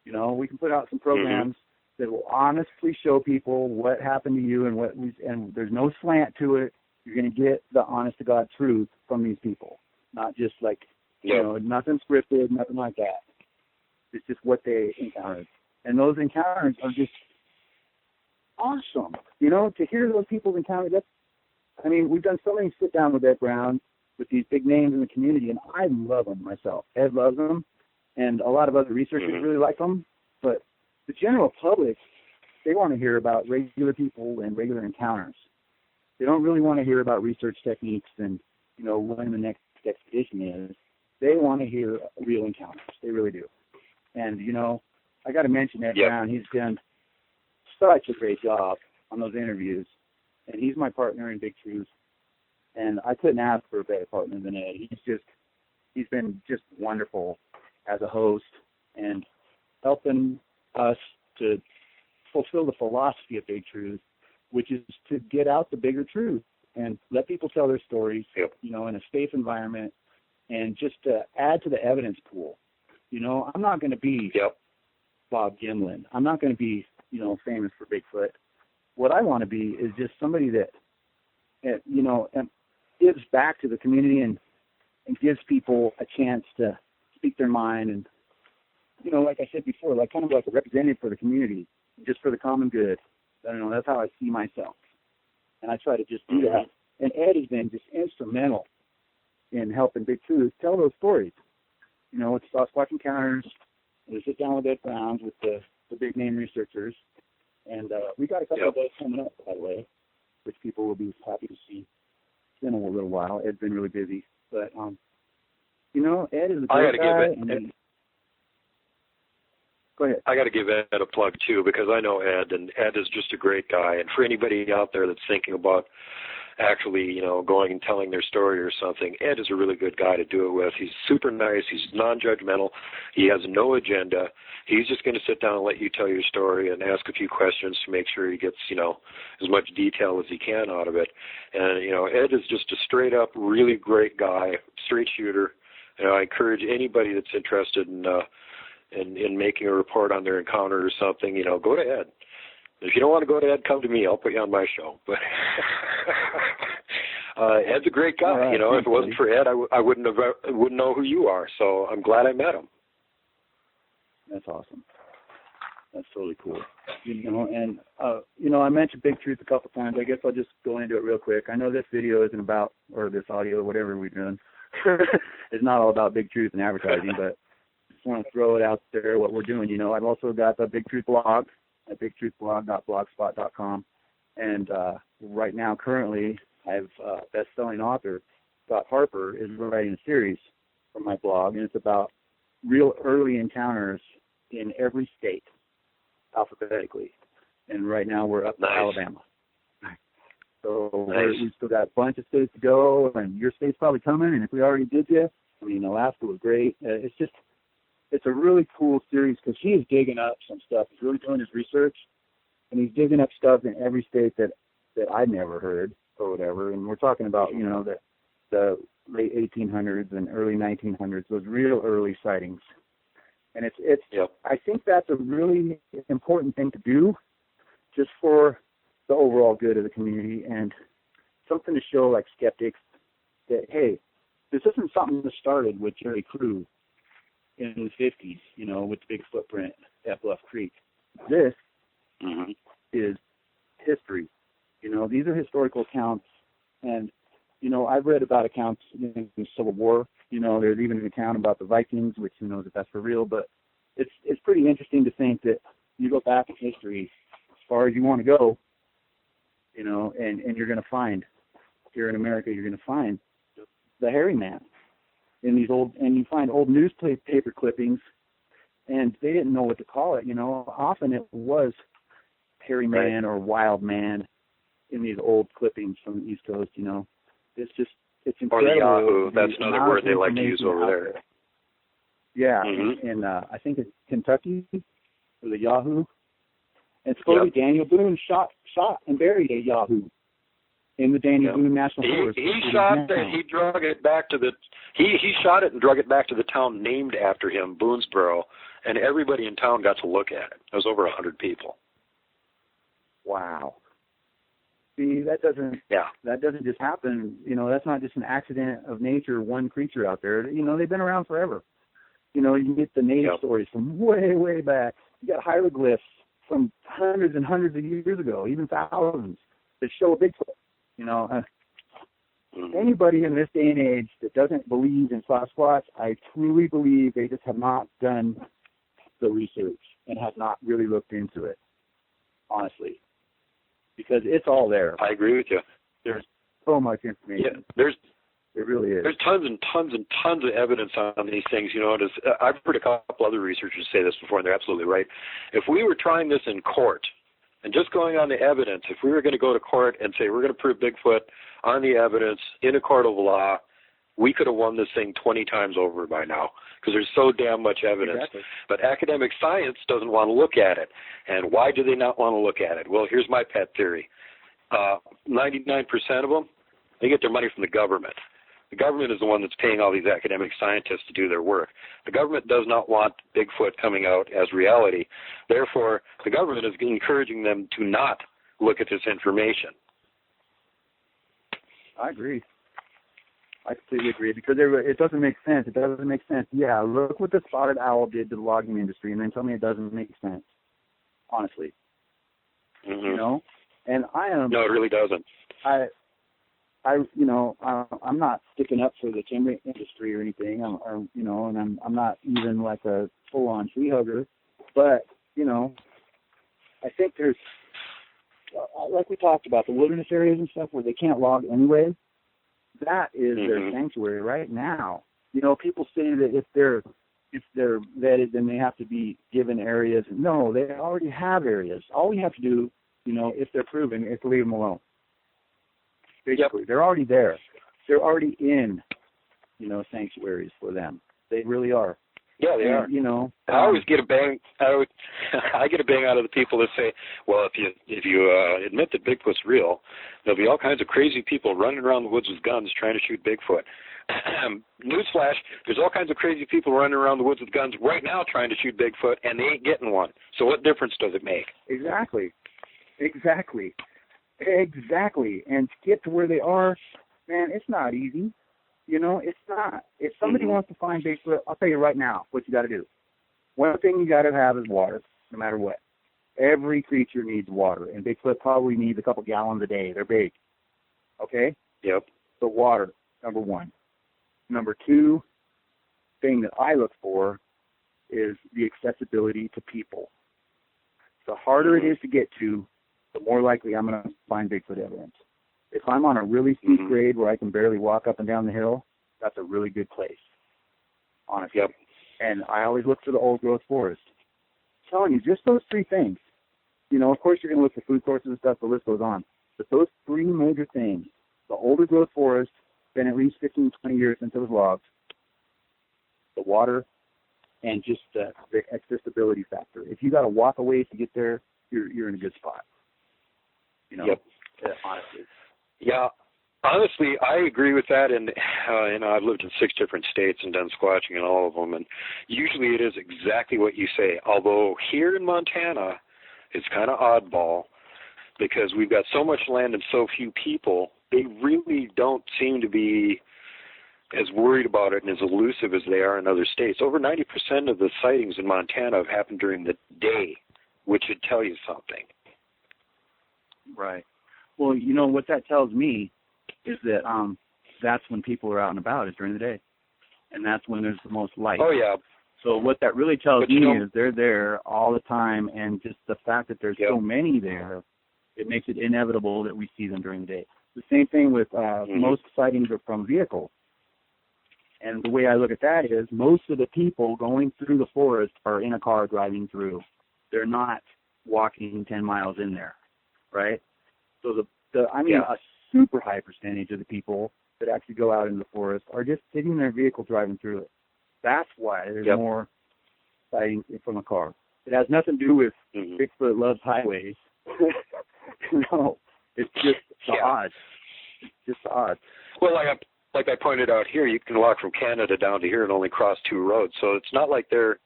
We can put out some programs that will honestly show people what happened to you and there's no slant to it. You're going to get the honest to God truth from these people, not just like nothing scripted, nothing like that. It's just what they encountered, and those encounters are just awesome. To hear those people's encounters. We've done so many sit down with Ed Brown, with these big names in the community, and I love them myself. Ed loves them, and a lot of other researchers really like them. But the general public, they want to hear about regular people and regular encounters. They don't really want to hear about research techniques and, when the next expedition is. They want to hear real encounters. They really do. And, I got to mention Ed Brown. He's done such a great job on those interviews. and he's my partner in Bigtruth. And I couldn't ask for a better partner than Ed. He's been just wonderful as a host and helping us to fulfill the philosophy of Bigtruth, which is to get out the bigger truth and let people tell their stories, you know, in a safe environment, and just to add to the evidence pool. You know, I'm not going to be Bob Gimlin. I'm not going to be, you know, famous for Bigfoot. What I want to be is just somebody that, you know, gives back to the community and gives people a chance to speak their mind. And, you know, like I said before, like kind of like a representative for the community, just for the common good. I don't know, that's how I see myself. And I try to just do that. And Ed has been just instrumental in helping Bigtruth tell those stories. You know, with Sasquatch encounters, we sit down with Ed Browns, with the big name researchers. And we got a couple of those coming up, by the way, which people will be happy to see. It's been a little while. Ed's been really busy. But, you know, Ed is a great guy. Go ahead. I got to give Ed a plug, too, because I know Ed, and Ed is just a great guy. And for anybody out there that's thinking about actually, you know, going and telling their story or something, Ed is a really good guy to do it with. He's super nice. He's non-judgmental. He has no agenda. He's just going to sit down and let you tell your story and ask a few questions to make sure he gets, you know, as much detail as he can out of it. And, you know, Ed is just a straight-up, really great guy, straight shooter. And I encourage anybody that's interested in making a report on their encounter or something, you know, go to Ed. If you don't want to go to Ed, come to me. I'll put you on my show. But Ed's a great guy. Right, you know, if it wasn't for Ed, I wouldn't know who you are. So I'm glad I met him. That's awesome. That's totally cool. You know, and you know, I mentioned Bigtruth a couple times. I guess I'll just go into it real quick. I know this video isn't about, or this audio, whatever we're doing, it's not all about Bigtruth and advertising, but just want to throw it out there what we're doing. You know, I've also got the Bigtruth blog at bigtruthblog.blogspot.com, and right now, currently, I've best-selling author Scott Harper is writing a series for my blog, and it's about real early encounters in every state, alphabetically. And right now, we're up to Alabama. So we've still got a bunch of states to go, and your state's probably coming. And if we already did this, I mean, Alaska was great. It's a really cool series because he is digging up some stuff. He's really doing his research, and he's digging up stuff in every state that I'd never heard or whatever. And we're talking about, you know, the late 1800s and early 1900s, those real early sightings. And it's I think that's a really important thing to do just for the overall good of the community, and something to show like skeptics that, hey, this isn't something that started with Jerry Crew in the 50s, you know, with the big footprint at Bluff Creek. This is history. You know, these are historical accounts, and, you know, I've read about accounts in the Civil War. You know, there's even an account about the Vikings, which who knows if that's for real, but it's pretty interesting to think that you go back in history as far as you want to go, you know, and you're going to find, here in America, you're going to find the hairy man in these old, and you find old newspaper clippings, and they didn't know what to call it, you know. Often it was hairy man or wild man in these old clippings from the East Coast, you know. It's incredible. Or the Yahoo, that's another word they like to use over there. Yeah, and I think it's Kentucky, or the Yahoo. And supposedly Daniel Boone shot and buried a Yahoo in the Daniel Boone National Forest. He shot it. He drug it back to the. He shot it and drug it back to the town named after him, Boonesboro, and everybody in town got to look at it. There was over 100 people. Wow. See, that doesn't just happen. You know, that's not just an accident of nature, one creature out there. You know, they've been around forever. You know, you get the native stories from way, way back. You got hieroglyphs from hundreds and hundreds of years ago, even thousands, that show a Bigfoot. You know, anybody in this day and age that doesn't believe in Sasquatch, I truly believe they just have not done the research and have not really looked into it, honestly, because it's all there. I agree with you. There's so much information. Yeah, it really is. There's tons and tons and tons of evidence on these things. You know, I've heard a couple other researchers say this before, and they're absolutely right. If we were trying this in court, And just going on the evidence, if we were going to go to court and say we're going to prove Bigfoot on the evidence in a court of law, we could have won this thing 20 times over by now because there's so damn much evidence. Exactly. But academic science doesn't want to look at it. And why do they not want to look at it? Well, here's my pet theory. 99% of them, they get their money from the government. The government is the one that's paying all these academic scientists to do their work. The government does not want Bigfoot coming out as reality. Therefore, the government is encouraging them to not look at this information. I agree. I completely agree because it doesn't make sense. It doesn't make sense. Yeah, look what the spotted owl did to the logging industry, and then tell me it doesn't make sense. Honestly, you know. And I am. No, it really doesn't. I'm not sticking up for the timber industry or anything. I'm not even like a full-on tree hugger, but I think there's, like we talked about, the wilderness areas and stuff where they can't log anyway. That is their sanctuary right now. People say that if they're vetted, then they have to be given areas. No, they already have areas. All we have to do, if they're proven, is to leave them alone. Basically, they're already there. They're already in, sanctuaries for them. They really are. Yeah, they are. I always get a bang. I get a bang out of the people that say, "Well, if you admit that Bigfoot's real, there'll be all kinds of crazy people running around the woods with guns trying to shoot Bigfoot." Newsflash: there's all kinds of crazy people running around the woods with guns right now trying to shoot Bigfoot, and they ain't getting one. So what difference does it make? Exactly. And to get to where they are, man, it's not easy. It's not. If somebody wants to find Bigfoot, I'll tell you right now what you got to do. One thing you got to have is water, no matter what. Every creature needs water, and Bigfoot probably needs a couple gallons a day. They're big. Okay? Yep. So water, number one. Number two thing that I look for is the accessibility to people. The harder it is to get to, the more likely I'm going to find Bigfoot evidence. If I'm on a really steep grade where I can barely walk up and down the hill, that's a really good place, honestly. Yep. And I always look for the old growth forest. I'm telling you, just those three things. Of course you're going to look for food sources and stuff, the list goes on. But those three major things, the older growth forest, been at least 15, 20 years since it was logged, the water, and just the accessibility factor. If you got to walk away to get there, you're in a good spot. Yep. Honestly. Yeah, honestly, I agree with that. And I've lived in 6 different states and done squatching in all of them. And usually it is exactly what you say. Although here in Montana, it's kind of oddball because we've got so much land and so few people. They really don't seem to be as worried about it and as elusive as they are in other states. Over 90% of the sightings in Montana have happened during the day, which should tell you something. Right. Well, what that tells me is that that's when people are out and about, is during the day. And that's when there's the most light. Oh, yeah. So what that really tells me is they're there all the time, and just the fact that there's so many there, it makes it inevitable that we see them during the day. The same thing with most sightings are from vehicles. And the way I look at that is most of the people going through the forest are in a car driving through. They're not walking 10 miles in there, right? So a super high percentage of the people that actually go out in the forest are just sitting in their vehicle driving through it. That's why there's more sightings from a car. It has nothing to do with Bigfoot loves highways. No, it's just the odds. It's just the odds. Well, like I pointed out here, you can walk from Canada down to here and only cross 2 roads. So it's not like they're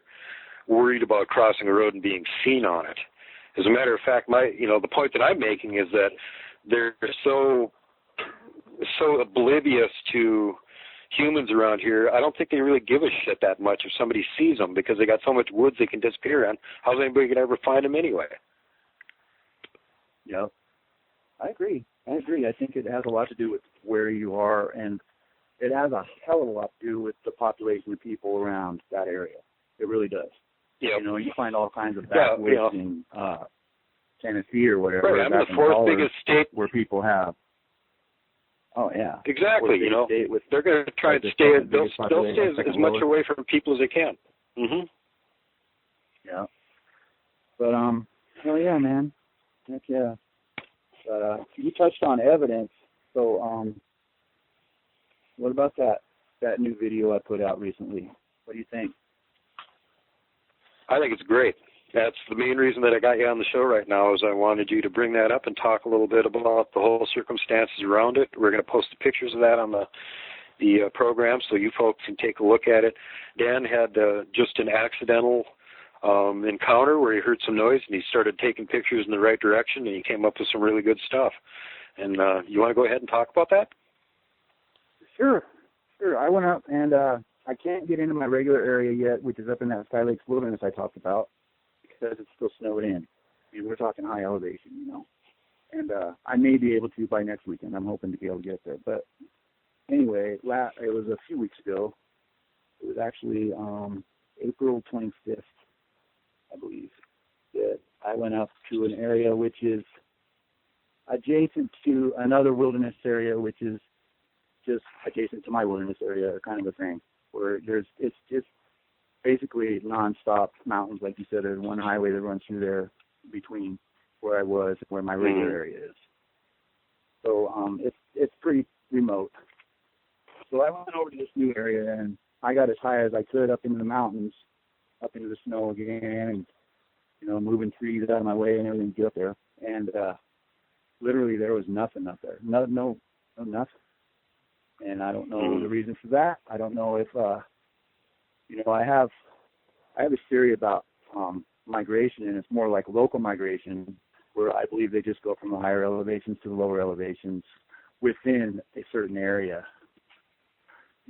worried about crossing a road and being seen on it. As a matter of fact, the point that I'm making is that they're so oblivious to humans around here. I don't think they really give a shit that much if somebody sees them because they got so much woods they can disappear in. How's anybody going to ever find them anyway? Yep. I agree. I think it has a lot to do with where you are, and it has a hell of a lot to do with the population of people around that area. It really does. Yep. You find all kinds of backwoods in Tennessee or whatever. Right, I'm the 4th biggest state where people have. Oh yeah. Exactly. They're going to try and stay. They'll stay as much away from people as they can. Yeah. But hell yeah, man. Heck yeah. But you touched on evidence, so what about that new video I put out recently? What do you think? I think it's great. That's the main reason that I got you on the show right now, is I wanted you to bring that up and talk a little bit about the whole circumstances around it. We're going to post the pictures of that on the program so you folks can take a look at it. Dan had just an accidental encounter where he heard some noise and he started taking pictures in the right direction and he came up with some really good stuff. And you want to go ahead and talk about that? Sure. I went up and I can't get into my regular area yet, which is up in that Sky Lakes wilderness I talked about, because it's still snowed in. I mean, we're talking high elevation, you know. And I may be able to by next weekend. I'm hoping to be able to get there. But anyway, it was a few weeks ago. It was actually April 25th, I believe, that I went up to an area which is adjacent to another wilderness area, which is just adjacent to my wilderness area, kind of a thing, where it's just basically nonstop mountains, like you said. There's one highway that runs through there between where I was and where my regular area is. So it's pretty remote. So I went over to this new area and I got as high as I could up into the mountains, up into the snow again, and moving trees out of my way and everything to get up there. And literally there was nothing up there. No nothing. And I don't know the reason for that. I don't know if I have a theory about migration, and it's more like local migration, where I believe they just go from the higher elevations to the lower elevations within a certain area.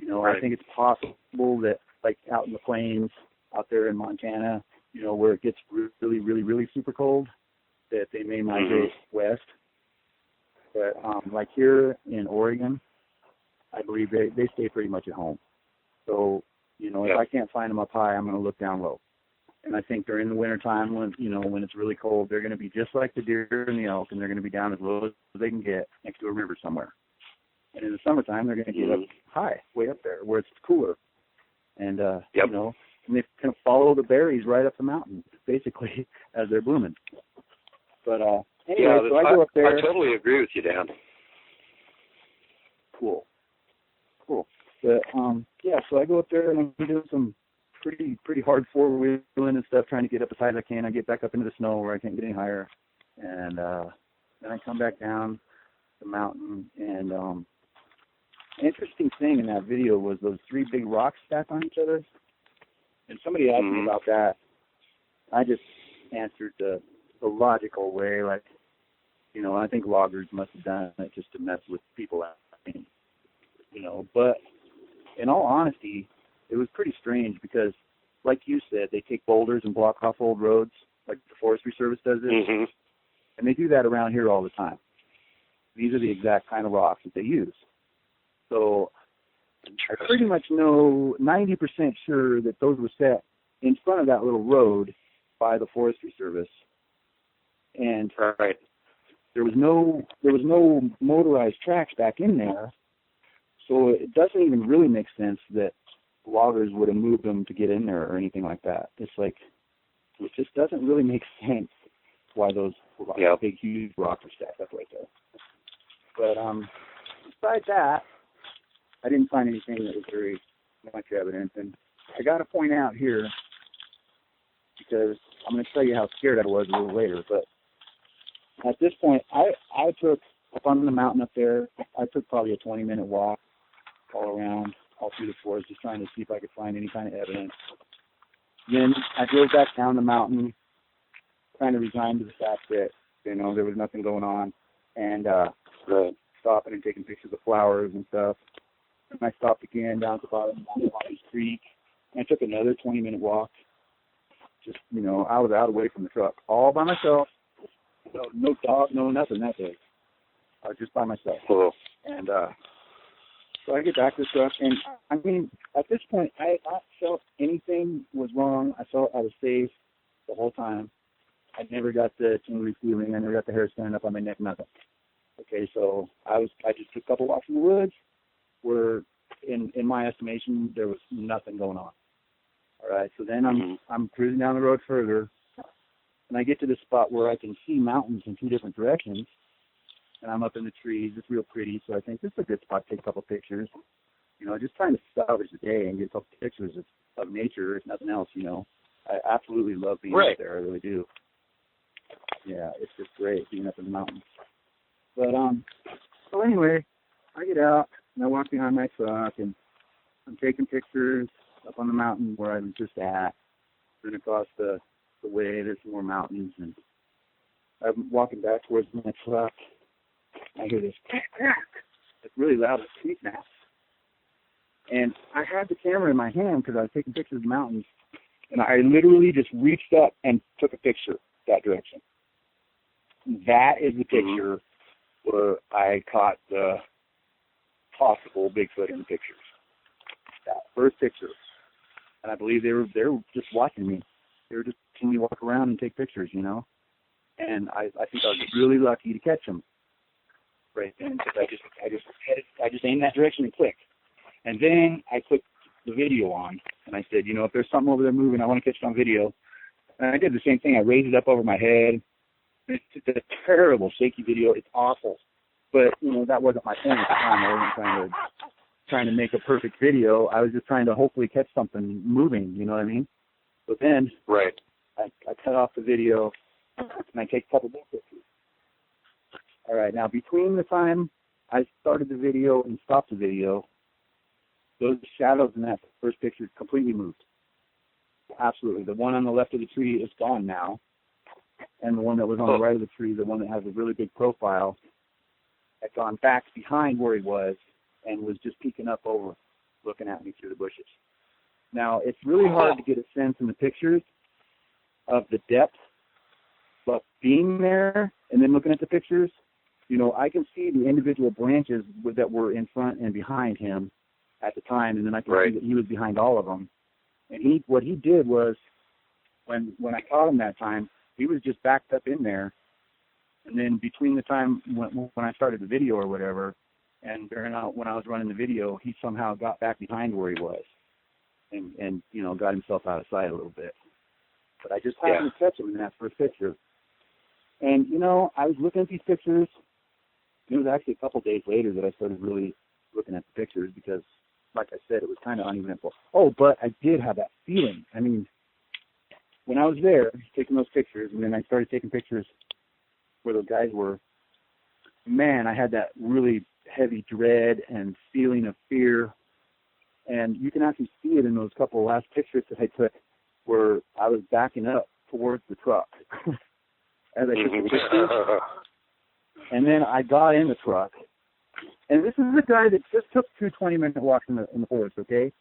Right. I think it's possible that, like out in the plains, out there in Montana, where it gets really, really, really super cold, that they may migrate west. But like here in Oregon, I believe they stay pretty much at home. So, if I can't find them up high, I'm going to look down low. And I think during the wintertime, when it's really cold, they're going to be just like the deer and the elk, and they're going to be down as low as they can get next to a river somewhere. And in the summertime, they're going to get up high, way up there, where it's cooler. And, and they kind of follow the berries right up the mountain, basically, as they're blooming. But anyway, so I go up there. I totally agree with you, Dan. Cool. But, so I go up there and I'm doing some pretty hard four-wheeling and stuff, trying to get up as high as I can. I get back up into the snow where I can't get any higher. And then I come back down the mountain. And an interesting thing in that video was those three big rocks stacked on each other. And somebody asked me about that. I just answered the logical way, like, I think loggers must have done it just to mess with people out. But in all honesty, it was pretty strange because, like you said, they take boulders and block off old roads, like the Forestry Service does this, and they do that around here all the time. These are the exact kind of rocks that they use. So I pretty much know 90% sure that those were set in front of that little road by the Forestry Service, and there was no motorized tracks back in there. So it doesn't even really make sense that loggers would have moved them to get in there or anything like that. It's like, it just doesn't really make sense why those big, huge rocks are stacked up right there. But besides that, I didn't find anything that was very much evidence. And I got to point out here, because I'm going to tell you how scared I was a little later, but at this point, I took, up on the mountain up there, I took probably a 20-minute walk all around, all through the forest, just trying to see if I could find any kind of evidence. Then I drove back down the mountain, kind of resigned to the fact that, there was nothing going on, and stopping and taking pictures of flowers and stuff. And I stopped again down at the bottom of Mountain Creek, and I took another 20-minute walk. Just, I was out away from the truck, all by myself. No dog, no nothing that day. I was just by myself. And so I get back to the truck, and I mean, at this point, I not felt anything was wrong. I felt I was safe the whole time. I never got the tingly feeling. I never got the hair standing up on my neck, nothing. Okay, so I just took a couple walks in the woods where, in my estimation, there was nothing going on. All right, so then I'm cruising down the road further, and I get to this spot where I can see mountains in two different directions, and I'm up in the trees. It's real pretty, so I think this is a good spot to take a couple pictures. You know, just trying to salvage the day and get a couple pictures of nature, if nothing else, you know. I absolutely love being up there. I really do. Yeah, it's just great being up in the mountains. But, so anyway, I get out, and I walk behind my truck, and I'm taking pictures up on the mountain where I was just at. Then across the way, there's some more mountains, and I'm walking back towards my truck. I hear this crack, crack. It's really loud, like tree snaps. And I had the camera in my hand because I was taking pictures of the mountains, and I literally just reached up and took a picture that direction. That is the picture where I caught the possible Bigfoot in the pictures. That first picture. And I believe they were just watching me. They were just seeing me walk around and take pictures, you know. And I think I was really lucky to catch them right then, because I just aimed that direction and clicked. And then I clicked the video on, and I said, you know, if there's something over there moving, I want to catch it on video. And I did the same thing. I raised it up over my head. It's a terrible, shaky video. It's awful. But, you know, that wasn't my point at the time. I wasn't trying to make a perfect video. I was just trying to hopefully catch something moving, you know what I mean? But then I cut off the video, and I take a couple more pictures. All right, now between the time I started the video and stopped the video, those shadows in that first picture completely moved. Absolutely. The one on the left of the tree is gone now. And the one that was on the right of the tree, the one that has a really big profile, had gone back behind where he was and was just peeking up over, looking at me through the bushes. Now, it's really hard to get a sense in the pictures of the depth, but being there and then looking at the pictures, you know, I can see the individual branches that were in front and behind him at the time, and then I can see that he was behind all of them. And what he did was, when I caught him that time, he was just backed up in there. And then between the time when I started the video or whatever, and when I was running the video, he somehow got back behind where he was, and you know, got himself out of sight a little bit. But I just happened to catch him in that first picture. And you know, I was looking at these pictures. It was actually a couple days later that I started really looking at the pictures because, like I said, it was kind of uneventful. Oh, but I did have that feeling. I mean, when I was there taking those pictures, and then I started taking pictures where those guys were, man, I had that really heavy dread and feeling of fear. And you can actually see it in those couple last pictures that I took where I was backing up towards the truck as I took the pictures. And then I got in the truck. And this is a guy that just took 2 20-minute walks in the forest, okay?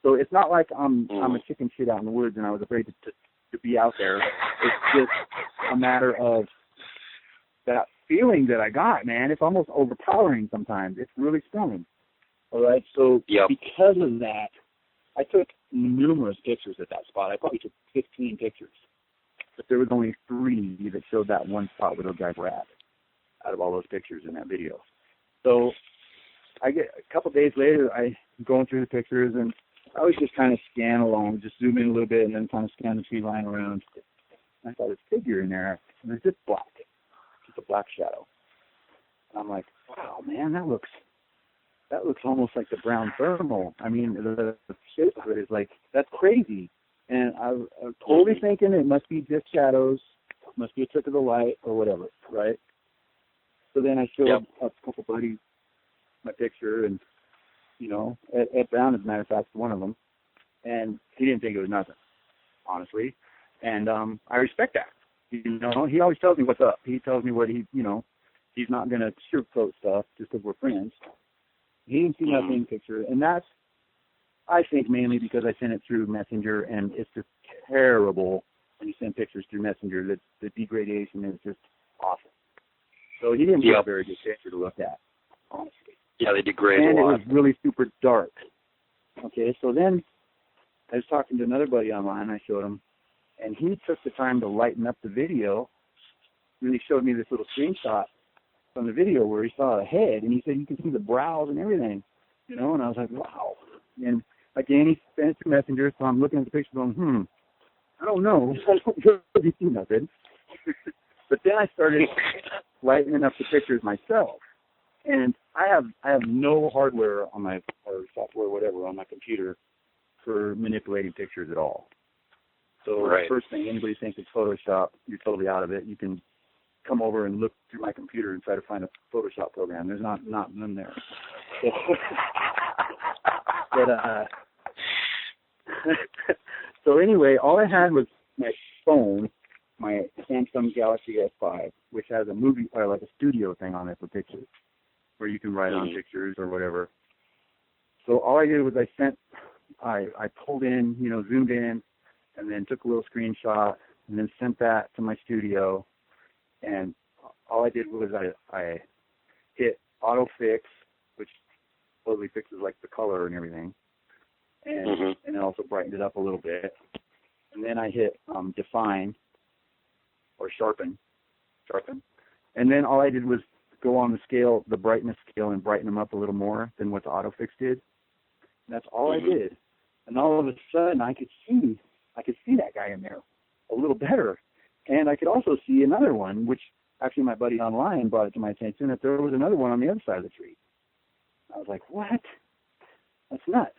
So it's not like I'm a chicken shit out in the woods and I was afraid to be out there. It's just a matter of that feeling that I got, man. It's almost overpowering sometimes. It's really strong. All right, so because of that, I took numerous pictures at that spot. I probably took 15 pictures. But there was only 3 that showed that one spot where those guys were at out of all those pictures in that video. So I get a couple days later, I'm going through the pictures, and I was just kind of scan along, just zoom in a little bit, and then kind of scan the tree line around. And I saw this figure in there, and it's just black, just a black shadow. And I'm like, wow, man, that looks almost like the brown thermal. I mean, the shape of it is like, that's crazy. And I was totally thinking it must be just shadows, must be a trick of the light or whatever, right? So then I showed a couple buddies my picture, and, you know, Ed Brown, as a matter of fact, one of them, and he didn't think it was nothing, honestly. And I respect that. You know, he always tells me what's up. He tells me what he's not going to sugarcoat stuff just because we're friends. He didn't see nothing in the picture, and that's, I think, mainly because I sent it through Messenger, and it's just terrible when you send pictures through Messenger. The degradation is just awful. So he didn't get a very good picture to look at, honestly. Yeah, they degrade and a lot. And it was really super dark. Okay, so then I was talking to another buddy online. I showed him, and he took the time to lighten up the video. And he showed me this little screenshot from the video where he saw a head, and he said you can see the brows and everything, you know. And I was like, wow. And again, he sent it through Messenger, so I'm looking at the picture going, I don't know. I don't really see nothing. But then I started lightening up the pictures myself. And I have no hardware on my, or software, whatever, on my computer for manipulating pictures at all. So the first thing, anybody thinks it's Photoshop, you're totally out of it. You can come over and look through my computer and try to find a Photoshop program. There's not none there. So, so anyway, all I had was my phone, my Samsung Galaxy S5, which has a movie, or like a studio thing on it for pictures, where you can write on pictures or whatever. So all I did was I pulled in, zoomed in, and then took a little screenshot, and then sent that to my studio. And all I did was I hit autofix, which totally fixes like the color and everything, and it also brightened it up a little bit. And then I hit define or sharpen, and then all I did was go on the scale, the brightness scale, and brighten them up a little more than what the autofix did. And that's all I did. And all of a sudden, I could see that guy in there a little better. And I could also see another one, which actually my buddy online brought it to my attention, that there was another one on the other side of the tree. I was like, what? That's nuts.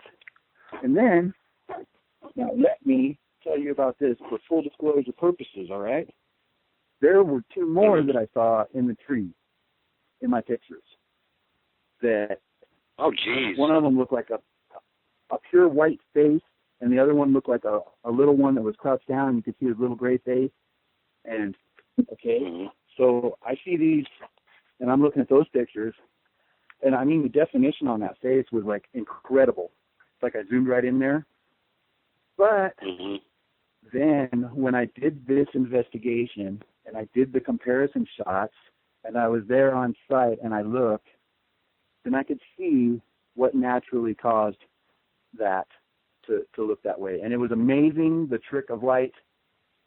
And then, now let me tell you about this for full disclosure purposes, all right? There were two more that I saw in the tree, in my pictures. That, oh, geez. One of them looked like a pure white face, and the other one looked like a little one that was crouched down, and you could see his little gray face. And, so I see these, and I'm looking at those pictures, and I mean, the definition on that face was like incredible. It's like I zoomed right in there. But then when I did this investigation, and I did the comparison shots, and I was there on site, and I looked, then I could see what naturally caused that to look that way. And it was amazing, the trick of light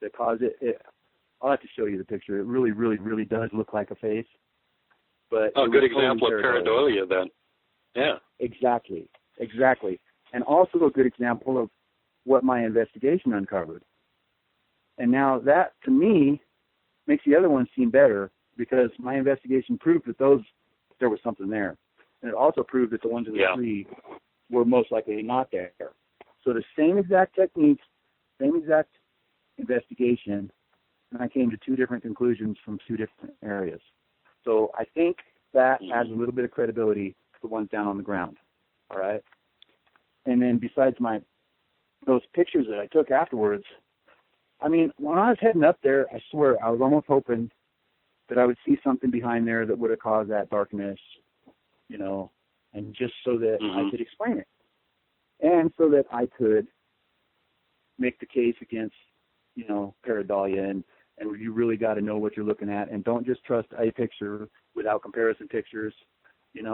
that caused it. I'll have to show you the picture. It really, really, really does look like a face. But a good example of pareidolia then. Yeah. Exactly. And also a good example of what my investigation uncovered. And now that, to me, makes the other one seem better, because my investigation proved that there was something there. And it also proved that the ones in the tree were most likely not there. So the same exact techniques, same exact investigation, and I came to two different conclusions from two different areas. So I think that adds a little bit of credibility to the ones down on the ground, all right? And then besides those pictures that I took afterwards, I mean, when I was heading up there, I swear, I was almost hoping that I would see something behind there that would have caused that darkness, and just so that I could explain it. And so that I could make the case against, pareidolia, and you really got to know what you're looking at, and don't just trust a picture without comparison pictures, And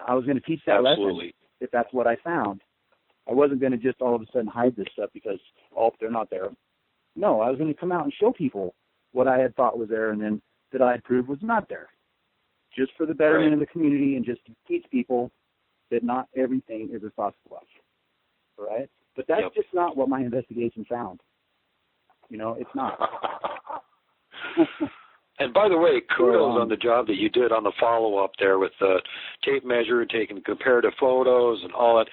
I was going to teach that lesson if that's what I found. I wasn't going to just all of a sudden hide this stuff because, they're not there. No, I was going to come out and show people what I had thought was there and then that I had proved was not there, just for the betterment of the community and just to teach people that not everything is a Sasquatch, right? But that's just not what my investigation found. It's not. And by the way, kudos on the job that you did on the follow-up there with the tape measure, taking comparative photos and all that.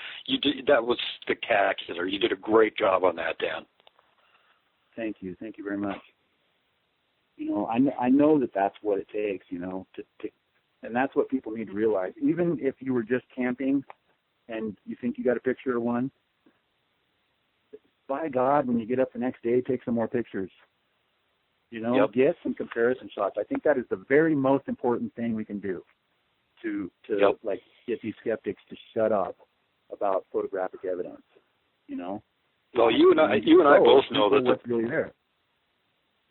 That was spectacular. You did a great job on that, Dan. Thank you. Thank you very much. I know that that's what it takes, and that's what people need to realize. Even if you were just camping and you think you got a picture of one, by God, when you get up the next day, take some more pictures. Get some comparison shots. I think that is the very most important thing we can do to get these skeptics to shut up about photographic evidence. Well, you and I both know that what's really there.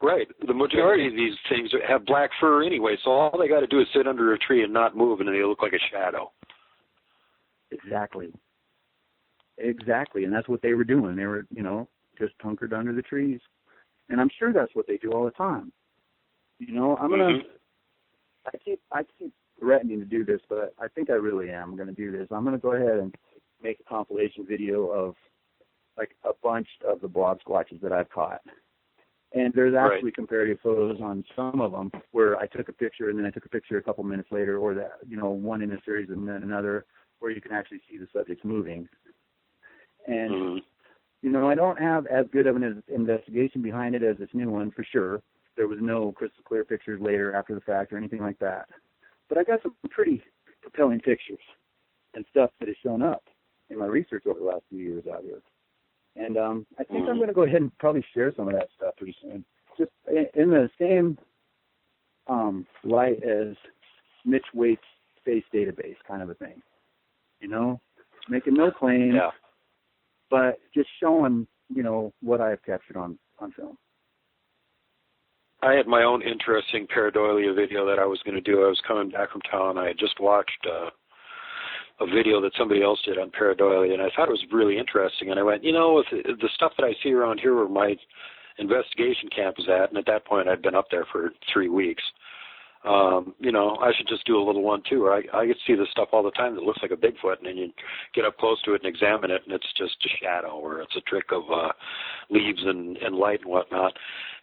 Right. The majority of these things have black fur anyway, so all they got to do is sit under a tree and not move, and they look like a shadow. Exactly. And that's what they were doing. They were, just hunkered under the trees. And I'm sure that's what they do all the time. I keep threatening to do this, but I think I really am going to do this. I'm going to go ahead and make a compilation video of like a bunch of the blob squatches that I've caught. And there's actually comparative photos on some of them where I took a picture and then I took a picture a couple minutes later, or that, one in a series and then another, where you can actually see the subjects moving. And, I don't have as good of an investigation behind it as this new one, for sure. There was no crystal clear pictures later after the fact or anything like that. But I got some pretty compelling pictures and stuff that has shown up in my research over the last few years out here. And I think I'm going to go ahead and probably share some of that stuff pretty soon. Just in the same light as Mitch Waite's space database kind of a thing. Making no claims, but just showing, what I have captured on film. I had my own interesting pareidolia video that I was going to do. I was coming back from town. I had just watched a video that somebody else did on pareidolia, and I thought it was really interesting. And I went, with the stuff that I see around here where my investigation camp is at, and at that point I'd been up there for 3 weeks, I should just do a little one too. I get to see this stuff all the time that looks like a Bigfoot, and then you get up close to it and examine it, and it's just a shadow, or it's a trick of leaves and light and whatnot.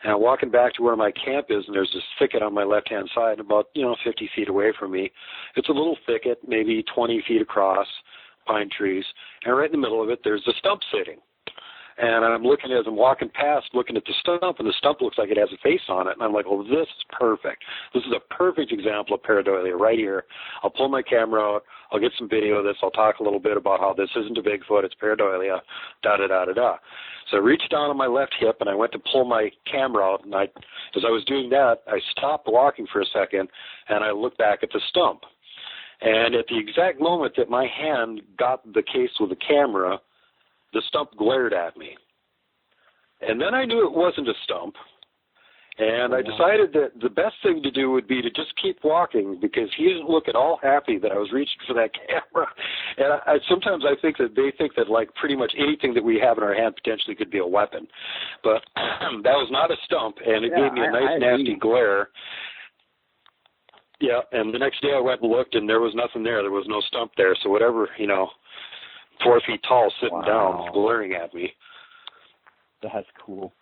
And I'm walking back to where my camp is, and there's this thicket on my left-hand side, about 50 feet away from me. It's a little thicket, maybe 20 feet across, pine trees, and right in the middle of it, there's a stump sitting. And I'm looking as I'm walking past, looking at the stump, and the stump looks like it has a face on it. And I'm like, well, this is perfect. This is a perfect example of pareidolia right here. I'll pull my camera out. I'll get some video of this. I'll talk a little bit about how this isn't a Bigfoot. It's pareidolia, da-da-da-da-da. So I reached down on my left hip, and I went to pull my camera out. And as I was doing that, I stopped walking for a second, and I looked back at the stump. And at the exact moment that my hand got the case with the camera, the stump glared at me. And then I knew it wasn't a stump. And I decided that the best thing to do would be to just keep walking, because he didn't look at all happy that I was reaching for that camera. And sometimes I think that they think that like pretty much anything that we have in our hand potentially could be a weapon. But that was not a stump, and it gave me a nice nasty glare. Yeah, and the next day I went and looked, and there was nothing there. There was no stump there. So whatever, 4 feet tall, sitting down, glaring at me. That's cool.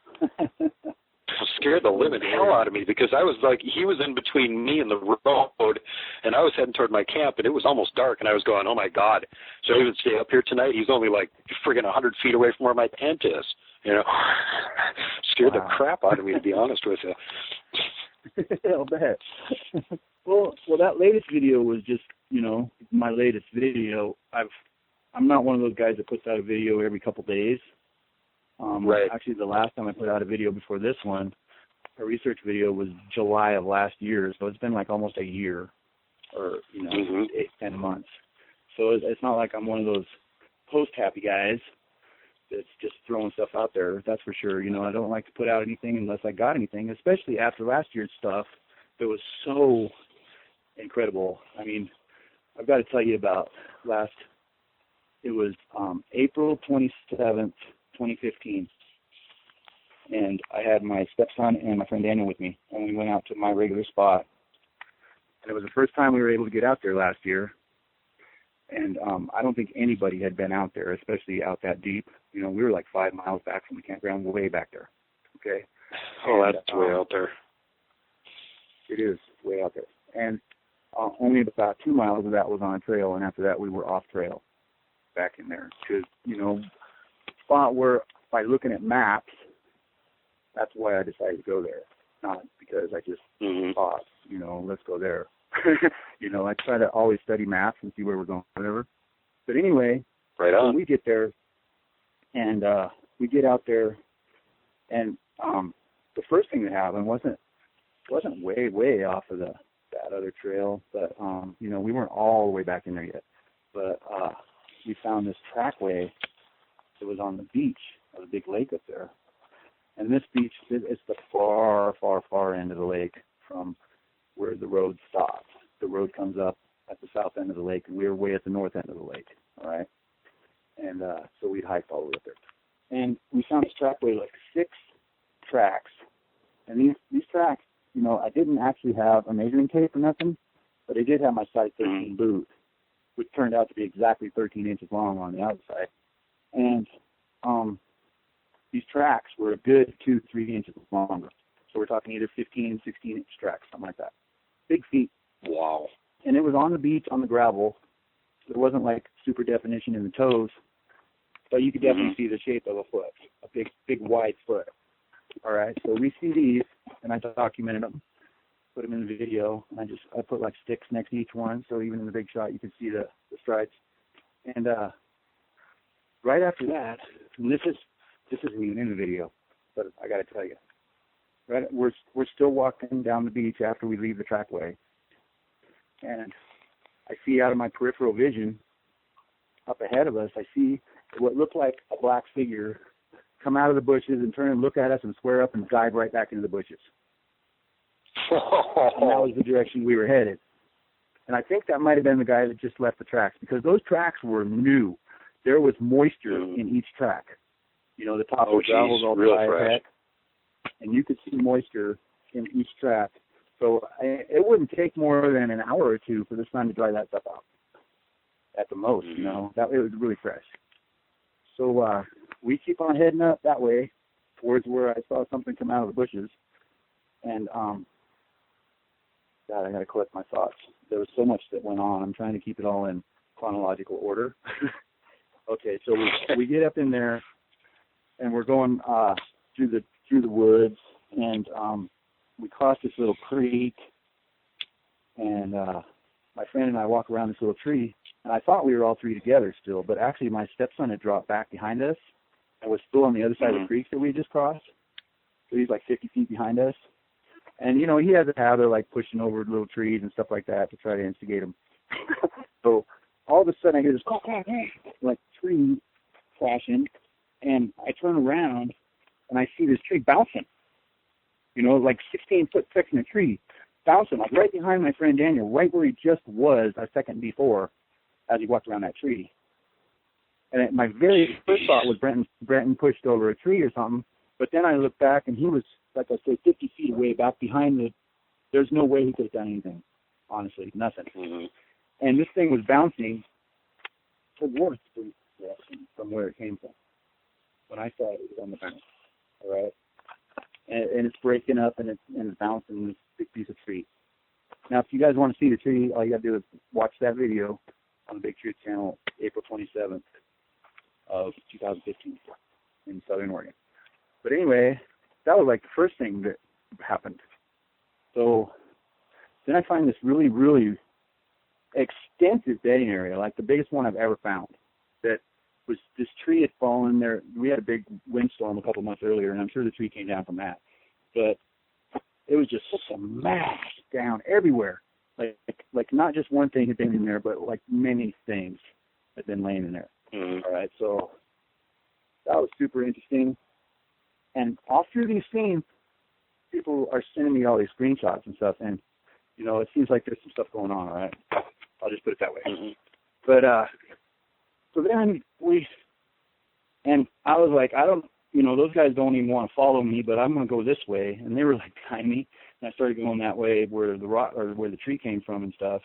Scared the living hell out of me, because I was like, he was in between me and the road, and I was heading toward my camp, and it was almost dark, and I was going, oh my God, should I even stay up here tonight? He's only like friggin' 100 feet away from where my tent is. Scared the crap out of me, to be honest with you. I'll bet. Well, that latest video was just, my latest video. I'm not one of those guys that puts out a video every couple days. Right. Actually, the last time I put out a video before this one, a research video, was July of last year. So it's been like almost a year, or 8-10 months. So it's not like I'm one of those post-happy guys that's just throwing stuff out there. That's for sure. I don't like to put out anything unless I got anything, especially after last year's stuff. That was so incredible. I mean, I've got to tell you about it was April 27th, 2015, and I had my stepson and my friend Daniel with me, and we went out to my regular spot. And it was the first time we were able to get out there last year, and I don't think anybody had been out there, especially out that deep. We were like 5 miles back from the campground, way back there. Okay. Oh, that's way out there. It is way out there. And only about 2 miles of that was on trail, and after that we were off trail back in there. Because, spot where, by looking at maps, that's why I decided to go there. Not because I just thought, let's go there. I try to always study maps and see where we're going, whatever. But anyway, right on. We get there, and we get out there, and the first thing that happened wasn't way off of that other trail, but we weren't all the way back in there yet. But we found this trackway that was on the beach of a big lake up there. And this beach is the far, far, far end of the lake from where the road stops. The road comes up at the south end of the lake, and we were way at the north end of the lake, all right? And so we hiked all the way up there. And we found this trackway, like 6 tracks. And these tracks, I didn't actually have a measuring tape or nothing, but I did have my size 13 boot, which turned out to be exactly 13 inches long on the outside. And these tracks were a good 2-3 inches longer. So we're talking either 15, 16-inch tracks, something like that. Big feet. Wow. And it was on the beach, on the gravel. So there wasn't like super definition in the toes, but you could definitely see the shape of a foot, a big wide foot. All right, so we see these, and I documented them, put them in the video, and I put like sticks next to each one, so even in the big shot you can see the strides. And right after that, and this isn't even in the video, but I got to tell you, right, we're still walking down the beach after we leave the trackway, and I see out of my peripheral vision, up ahead of us, I see what looked like a black figure come out of the bushes and turn and look at us and square up and dive right back into the bushes. And that was the direction we were headed. And I think that might have been the guy that just left the tracks, because those tracks were new. There was moisture in each track. You know, the top of the gravel was all dry as heck, and you could see moisture in each track. So it wouldn't take more than an hour or two for the sun to dry that stuff out. At the most, you know, that it was really fresh. So we keep on heading up that way towards where I saw something come out of the bushes. And God, I got to collect my thoughts. There was so much that went on. I'm trying to keep it all in chronological order. Okay, so we get up in there, and we're going through the woods, and we cross this little creek, and my friend and I walk around this little tree, and I thought we were all three together still, but actually my stepson had dropped back behind us and was still on the other side of the creek that we just crossed. So he's like 50 feet behind us. And, you know, he has a habit of like pushing over little trees and stuff like that to try to instigate them. So all of a sudden I hear this like tree crashing, and I turn around and I see this tree bouncing. You know, like 16-foot section of tree bouncing, like right behind my friend Daniel, right where he just was a second before as he walked around that tree. And my very first thought was Brenton pushed over a tree or something, but then I looked back and he was, like I said, 50 feet away back behind there's no way he could have done anything, honestly, nothing. And this thing was bouncing towards the direction from where it came from. When I saw it, it was on the bounce, all right? And it's breaking up and it's bouncing this big piece of tree. Now, if you guys want to see the tree, all you got to do is watch that video on the Bigtruth channel, April 27th of 2015 in Southern Oregon. But anyway, that was like the first thing that happened. So then I find this really, really extensive bedding area, like the biggest one I've ever found, that was this tree had fallen there. We had a big windstorm a couple months earlier, and I'm sure the tree came down from that. But it was just smashed down everywhere. Like not just one thing had been in there, but like many things had been laying in there. All right, so that was super interesting. And all through these scenes, people are sending me all these screenshots and stuff, and, you know, it seems like there's some stuff going on, all right? I'll just put it that way. But, so then and I was like, you know, those guys don't even want to follow me, but I'm going to go this way. And they were like behind me, and I started going that way where the rock or where the tree came from and stuff.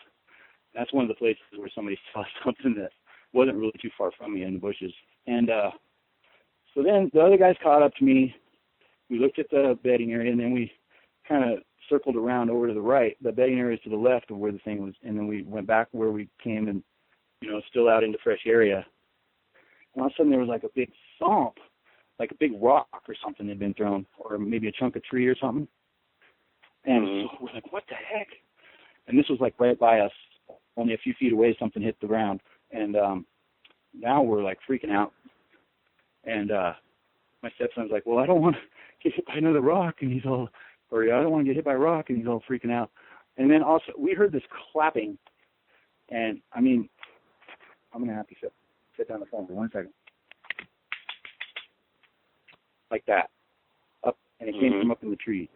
That's one of the places where somebody saw something that wasn't really too far from me in the bushes. And so then the other guys caught up to me. We looked at the bedding area, and then we kind of circled around over to the right. The bedding area is to the left of where the thing was, and then we went back where we came and, you know, still out into fresh area. And all of a sudden there was like a big thump, like a big rock or something had been thrown, or maybe a chunk of tree or something. And so we're like, what the heck? And this was like right by us, only a few feet away, something hit the ground. And now we're like freaking out. And my stepson's like, well, I don't want to get hit by another rock. And he's all, or I don't want to get hit by a rock. And he's all freaking out. And then also we heard this clapping. And I mean, I'm going to have to sit down the phone for 1 second. Like that. Up, and it came from up in the trees.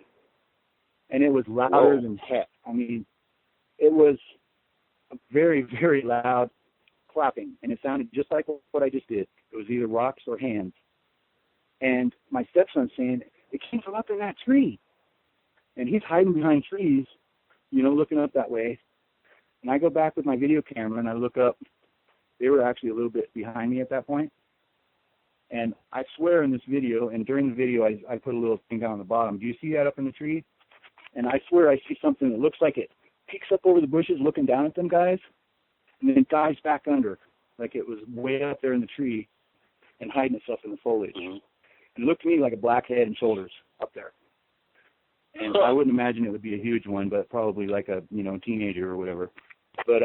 And it was louder than heck. I mean, it was a very, very loud clapping. And it sounded just like what I just did. It was either rocks or hands. And my stepson's saying, it came from up in that tree. And he's hiding behind trees, you know, looking up that way. And I go back with my video camera and I look up. They were actually a little bit behind me at that point. And I swear in this video, and during the video I put a little thing down on the bottom. Do you see that up in the tree? And I swear I see something that looks like it peeks up over the bushes looking down at them guys, and then dives back under, like it was way up there in the tree and hiding itself in the foliage. And it looked to me like a black head and shoulders up there. And I wouldn't imagine it would be a huge one, but probably like a, teenager or whatever. But,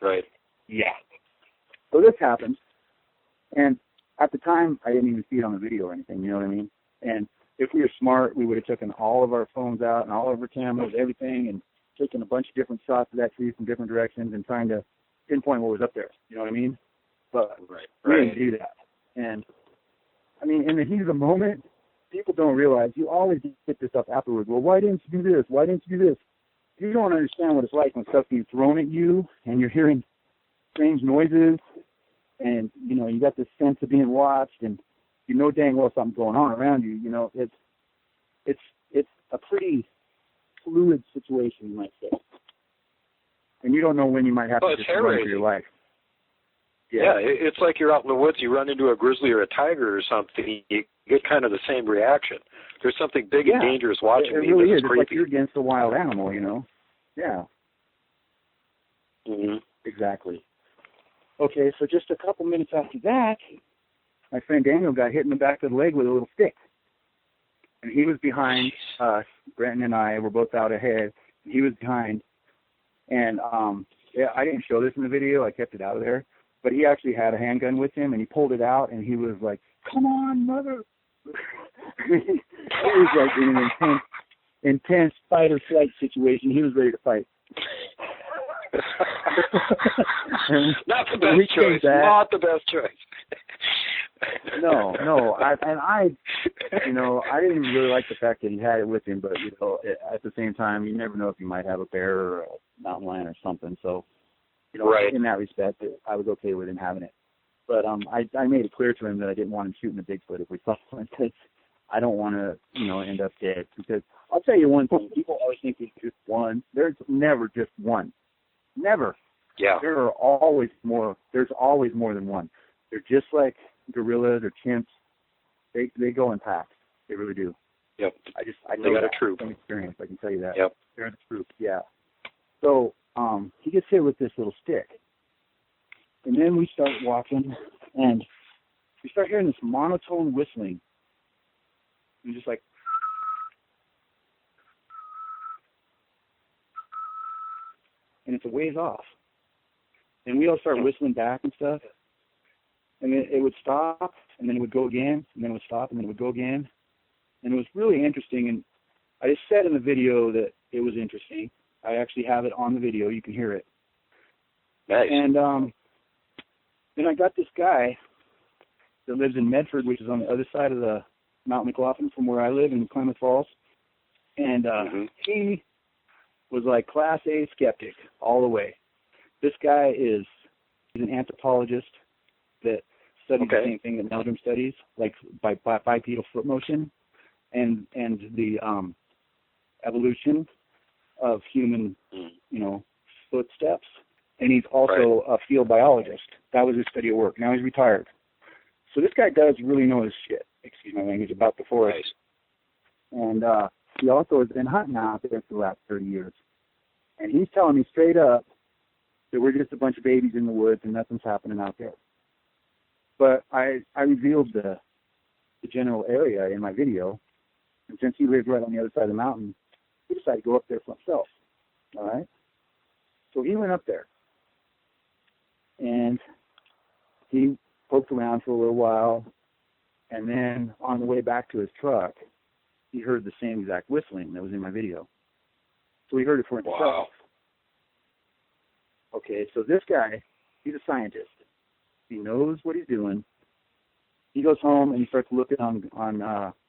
right. Yeah. So this happened, and at the time, I didn't even see it on the video or anything, you know what I mean? And if we were smart, we would have taken all of our phones out and all of our cameras, everything, and taken a bunch of different shots of that tree from different directions and trying to pinpoint what was up there, you know what I mean? But we didn't do that. And, I mean, in the heat of the moment, people don't realize, you always get this stuff afterwards. Well, why didn't you do this? Why didn't you do this? You don't understand what it's like when stuff's being thrown at you and you're hearing strange noises and, you got this sense of being watched and you know dang well something's going on around you. It's a pretty fluid situation, you might say. And you don't know when you might have to just run for your life. Yeah, it's like you're out in the woods, you run into a grizzly or a tiger or something, you get kind of the same reaction. There's something big and dangerous watching me. It really is. It's like you're against a wild animal, Yeah. Mm-hmm. Exactly. Okay, so just a couple minutes after that, my friend Daniel got hit in the back of the leg with a little stick. And he was behind us. Brenton and I were both out ahead. He was behind. And I didn't show this in the video. I kept it out of there. But he actually had a handgun with him, and he pulled it out, and he was like, "Come on, mother!" It was like in an intense fight or flight situation. He was ready to fight. Not the best choice. Not the best choice. No. I didn't really like the fact that he had it with him, but at the same time, you never know if you might have a bear or a mountain lion or something. So, in that respect, I was okay with him having it. But I made it clear to him that I didn't want him shooting a Bigfoot if we saw one, because I don't want to, end up dead. Because I'll tell you one thing: people always think there's just one. There's never just one. Never. Yeah. There are always more. There's always more than one. They're just like gorillas or chimps. They go in packs. They really do. Yep. I know that from experience. I can tell you that. Yep. They're the troop. Yeah. So he gets hit with this little stick, and then we start walking, and we start hearing this monotone whistling. And just like. And it's a ways off. And we all start whistling back and stuff. And then it would stop, and then it would go again, and then it would stop, and then it would go again. And it was really interesting. And I just said in the video that it was interesting. I actually have it on the video. You can hear it. Nice. And then I got this guy that lives in Medford, which is on the other side of the Mount McLaughlin from where I live in Klamath Falls. And he was like Class A skeptic all the way. This guy he's an anthropologist that studies the same thing that Meldrum studies, like bipedal foot motion and the evolution of human, footsteps. And he's also a field biologist. That was his study of work. Now he's retired. So this guy does really know his shit, excuse my language, about the forest. Nice. And he also has been hunting out there for the last 30 years. And he's telling me straight up that we're just a bunch of babies in the woods and nothing's happening out there. But I revealed the general area in my video. And since he lives right on the other side of the mountain, he decided to go up there for himself. All right? So he went up there. And he poked around for a little while. And then on the way back to his truck, he heard the same exact whistling that was in my video. So he heard it for himself. Wow. Okay, so this guy, he's a scientist. He knows what he's doing. He goes home and he starts looking on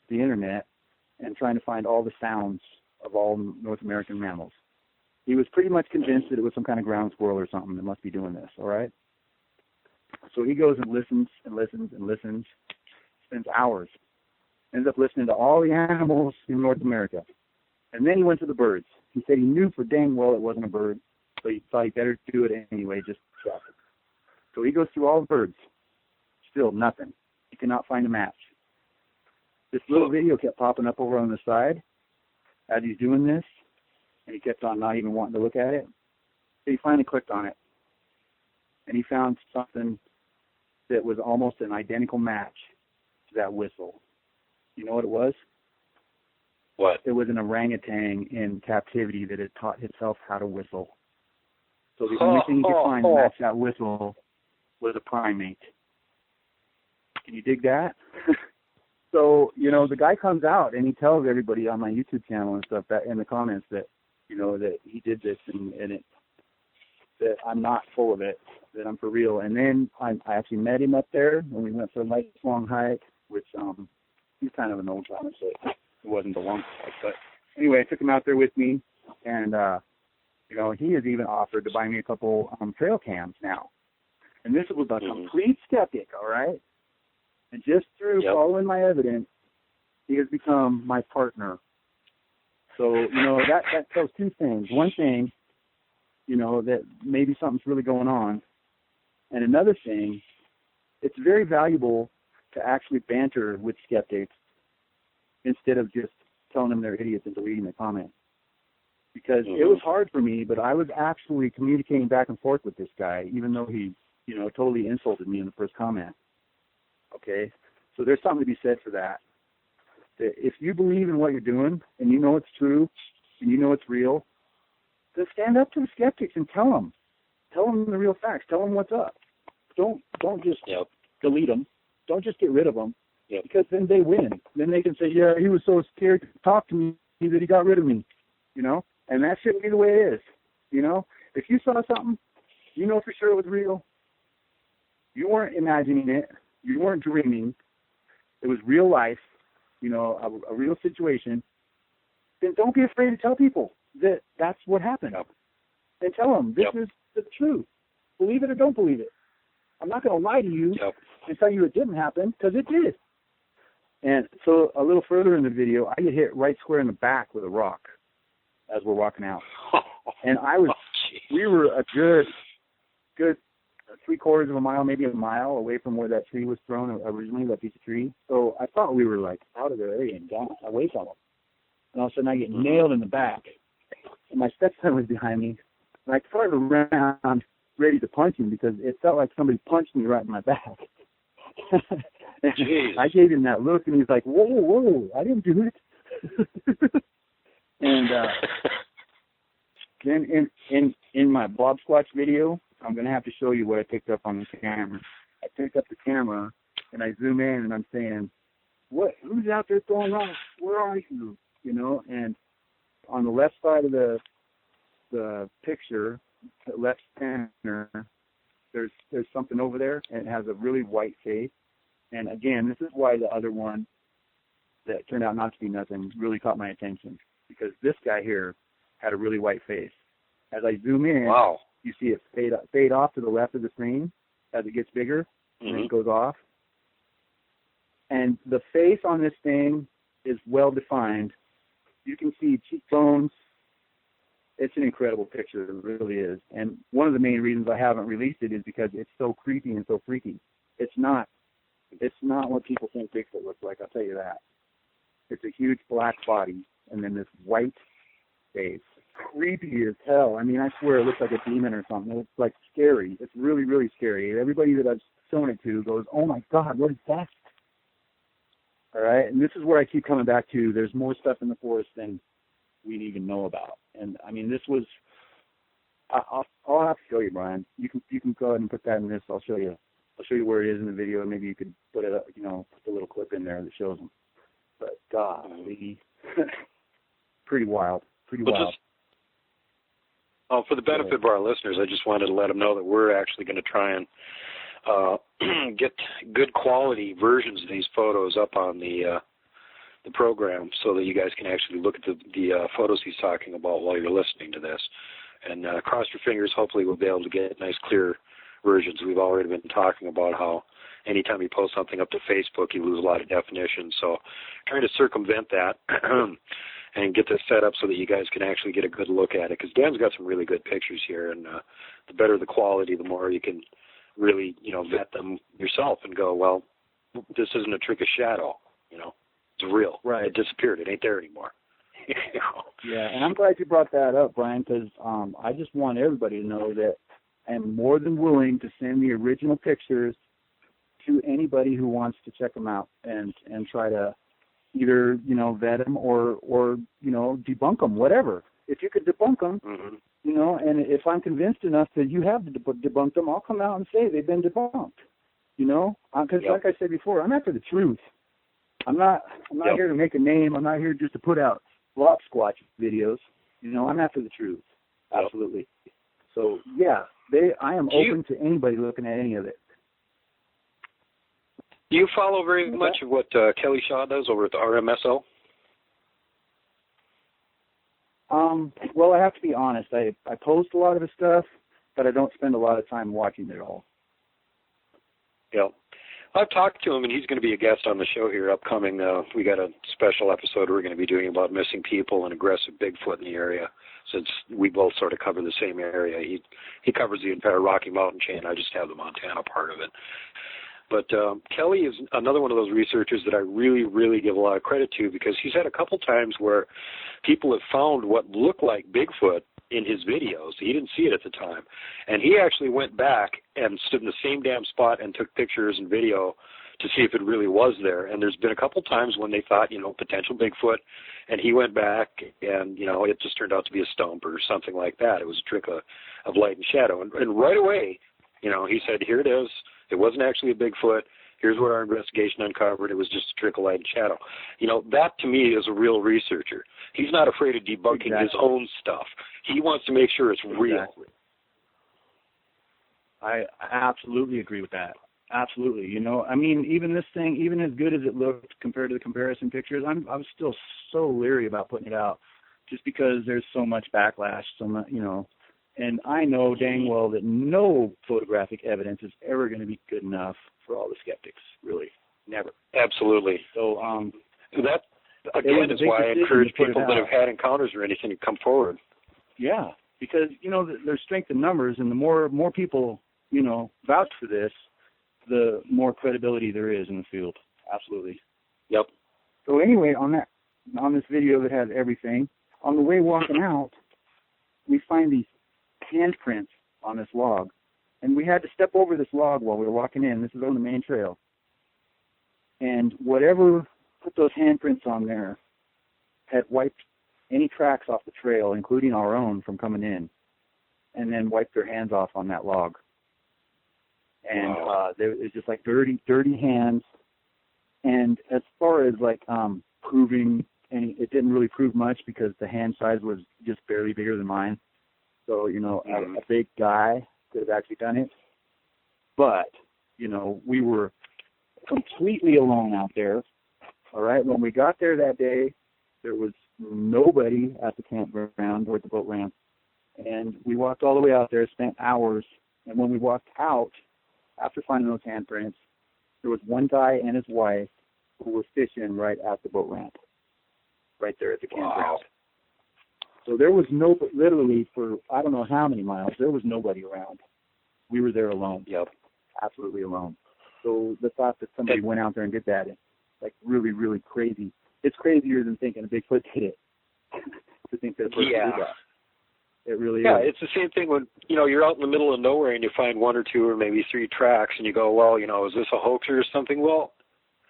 the internet and trying to find all the sounds of all North American mammals. He was pretty much convinced that it was some kind of ground squirrel or something that must be doing this, all right? So he goes and listens and listens and listens, spends hours, ends up listening to all the animals in North America. And then he went to the birds. He said he knew for dang well it wasn't a bird, so he thought he'd better do it anyway, just to check it. So he goes through all the birds. Still nothing. He could not find a match. This little video kept popping up over on the side as he's doing this, and he kept on not even wanting to look at it. So he finally clicked on it, and he found something that was almost an identical match to that whistle. You know what it was? What? It was an orangutan in captivity that had taught itself how to whistle. So the only thing he could find to match that whistle was a primate. Can you dig that? So, you know, the guy comes out and he tells everybody on my YouTube channel and stuff that in the comments that, you know, that he did this and that I'm not full of it, that I'm for real. And then I actually met him up there and we went for a lifelong hike, which he's kind of an old timer, so it wasn't the long hike. But anyway, I took him out there with me, and you know, he has even offered to buy me a couple trail cams now. And this was a complete skeptic, all right? And just through following my evidence, he has become my partner. So, you know, that tells two things. One thing, you know, that maybe something's really going on. And another thing, it's very valuable to actually banter with skeptics instead of just telling them they're idiots and deleting the comment. Because it was hard for me, but I was actually communicating back and forth with this guy, even though he, you know, totally insulted me in the first comment. Okay? So there's something to be said for that. That if you believe in what you're doing and you know it's true and you know it's real, then stand up to the skeptics and tell them. Tell them the real facts. Tell them what's up. Don't just delete them. Don't just get rid of them, because then they win. Then they can say, yeah, he was so scared to talk to me that he got rid of me, you know? And that shouldn't be the way it is, you know? If you saw something, you know for sure it was real. You weren't imagining it. You weren't dreaming. It was real life, you know, a real situation. Then don't be afraid to tell people that that's what happened. And tell them this is the truth. Believe it or don't believe it. I'm not going to lie to you and tell you it didn't happen, because it did. And so a little further in the video, I get hit right square in the back with a rock as we're walking out. And we were a good 3/4 of a mile, maybe a mile away from where that tree was thrown originally, that piece of tree. So I thought we were like out of the area and down away from them. And all of a sudden I get nailed in the back. And my stepson was behind me. And I started around ready to punch him because it felt like somebody punched me right in my back. I gave him that look, and he's like, whoa, I didn't do it. And then in my Blob Squatch video, I'm going to have to show you what I picked up on the camera. I picked up the camera, and I zoom in, and I'm saying, who's out there throwing rocks? Where are you? You know, and on the left side of the picture, left center, there's something over there, and it has a really white face. And again, this is why the other one that turned out not to be nothing really caught my attention, because this guy here had a really white face. As I zoom in, you see it fade off to the left of the screen as it gets bigger, and then it goes off. And the face on this thing is well defined. You can see cheekbones. It's an incredible picture. It really is. And one of the main reasons I haven't released it is because it's so creepy and so freaky. It's not what people think Bigfoot looks like, I'll tell you that. It's a huge black body and then this white face. Creepy as hell. I mean, I swear it looks like a demon or something. It's like scary. It's really, really scary. Everybody that I've shown it to goes, oh my God, what is that? All right, and this is where I keep coming back to. There's more stuff in the forest than we even know about. And I mean, this was. I'll have to show you, Brian. You can go ahead and put that in this. I'll show you. I'll show you where it is in the video, and maybe you could put it up. You know, put the little clip in there that shows them. But golly, pretty wild. Pretty wild. For the benefit of our listeners, I just wanted to let them know that we're actually going to try and get good quality versions of these photos up on the program so that you guys can actually look at the photos he's talking about while you're listening to this. And cross your fingers, hopefully we'll be able to get nice, clear versions. We've already been talking about how anytime you post something up to Facebook, you lose a lot of definition. So trying to circumvent that and get this set up so that you guys can actually get a good look at it. Because Dan's got some really good pictures here, and the better the quality, the more you can really, vet them yourself and go, well, this isn't a trick of shadow. It's real. Right. It disappeared. It ain't there anymore. Yeah, and I'm glad you brought that up, Brian, because I just want everybody to know that I'm more than willing to send the original pictures to anybody who wants to check them out and try to either, vet them or debunk them, whatever. If you could debunk them, and if I'm convinced enough that you have debunked them, I'll come out and say they've been debunked, because like I said before, I'm after the truth. I'm not here to make a name. I'm not here just to put out Sasquatch videos. I'm after the truth. Absolutely. So, yeah, I am open to anybody looking at any of it. Do you follow very much of what Kelly Shaw does over at the RMSO? Well, I have to be honest. I post a lot of his stuff, but I don't spend a lot of time watching it all. Yeah. I've talked to him, and he's going to be a guest on the show here upcoming. We got a special episode we're going to be doing about missing people and aggressive Bigfoot in the area, since we both sort of cover the same area. He covers the entire Rocky Mountain chain. I just have the Montana part of it. But Kelly is another one of those researchers that I really, really give a lot of credit to, because he's had a couple times where people have found what looked like Bigfoot in his videos. He didn't see it at the time. And he actually went back and stood in the same damn spot and took pictures and video to see if it really was there. And there's been a couple times when they thought, potential Bigfoot, and he went back and, it just turned out to be a stump or something like that. It was a trick of light and shadow. And right away, he said, here it is. It wasn't actually a Bigfoot. Here's what our investigation uncovered. It was just a trick of light and shadow. That to me is a real researcher. He's not afraid of debunking his own stuff. He wants to make sure it's real. I absolutely agree with that. Absolutely. Even this thing, even as good as it looked compared to the comparison pictures, I'm still so leery about putting it out, just because there's so much backlash, so much, and I know dang well that no photographic evidence is ever going to be good enough for all the skeptics, really. Never. Absolutely. So that, again, is why I encourage people that have had encounters or anything to come forward. Yeah, because, there's strength in numbers, and the more people, vouch for this, the more credibility there is in the field. Absolutely. Yep. So anyway, on this video that has everything, on the way walking out, we find these handprints on this log. And we had to step over this log while we were walking in. This is on the main trail. And whatever put those handprints on there had wiped any tracks off the trail, including our own, from coming in, and then wiped their hands off on that log. And there was just like dirty hands. And as far as proving it didn't really prove much, because the hand size was just barely bigger than mine. So, a big guy could have actually done it. But, we were completely alone out there. All right. When we got there that day, there was nobody at the campground or at the boat ramp. And we walked all the way out there, spent hours. And when we walked out, after finding those handprints, there was one guy and his wife who were fishing right at the boat ramp, right there at the campground. Wow. So there was literally for I don't know how many miles, there was nobody around. We were there alone. Yep. Absolutely alone. So the thought that somebody went out there and did that is really, really crazy. It's crazier than thinking a Bigfoot did it. To think that a person did that. It really is. Yeah, it's the same thing when, you're out in the middle of nowhere and you find one or two or maybe three tracks and you go, well, is this a hoax or something? Well,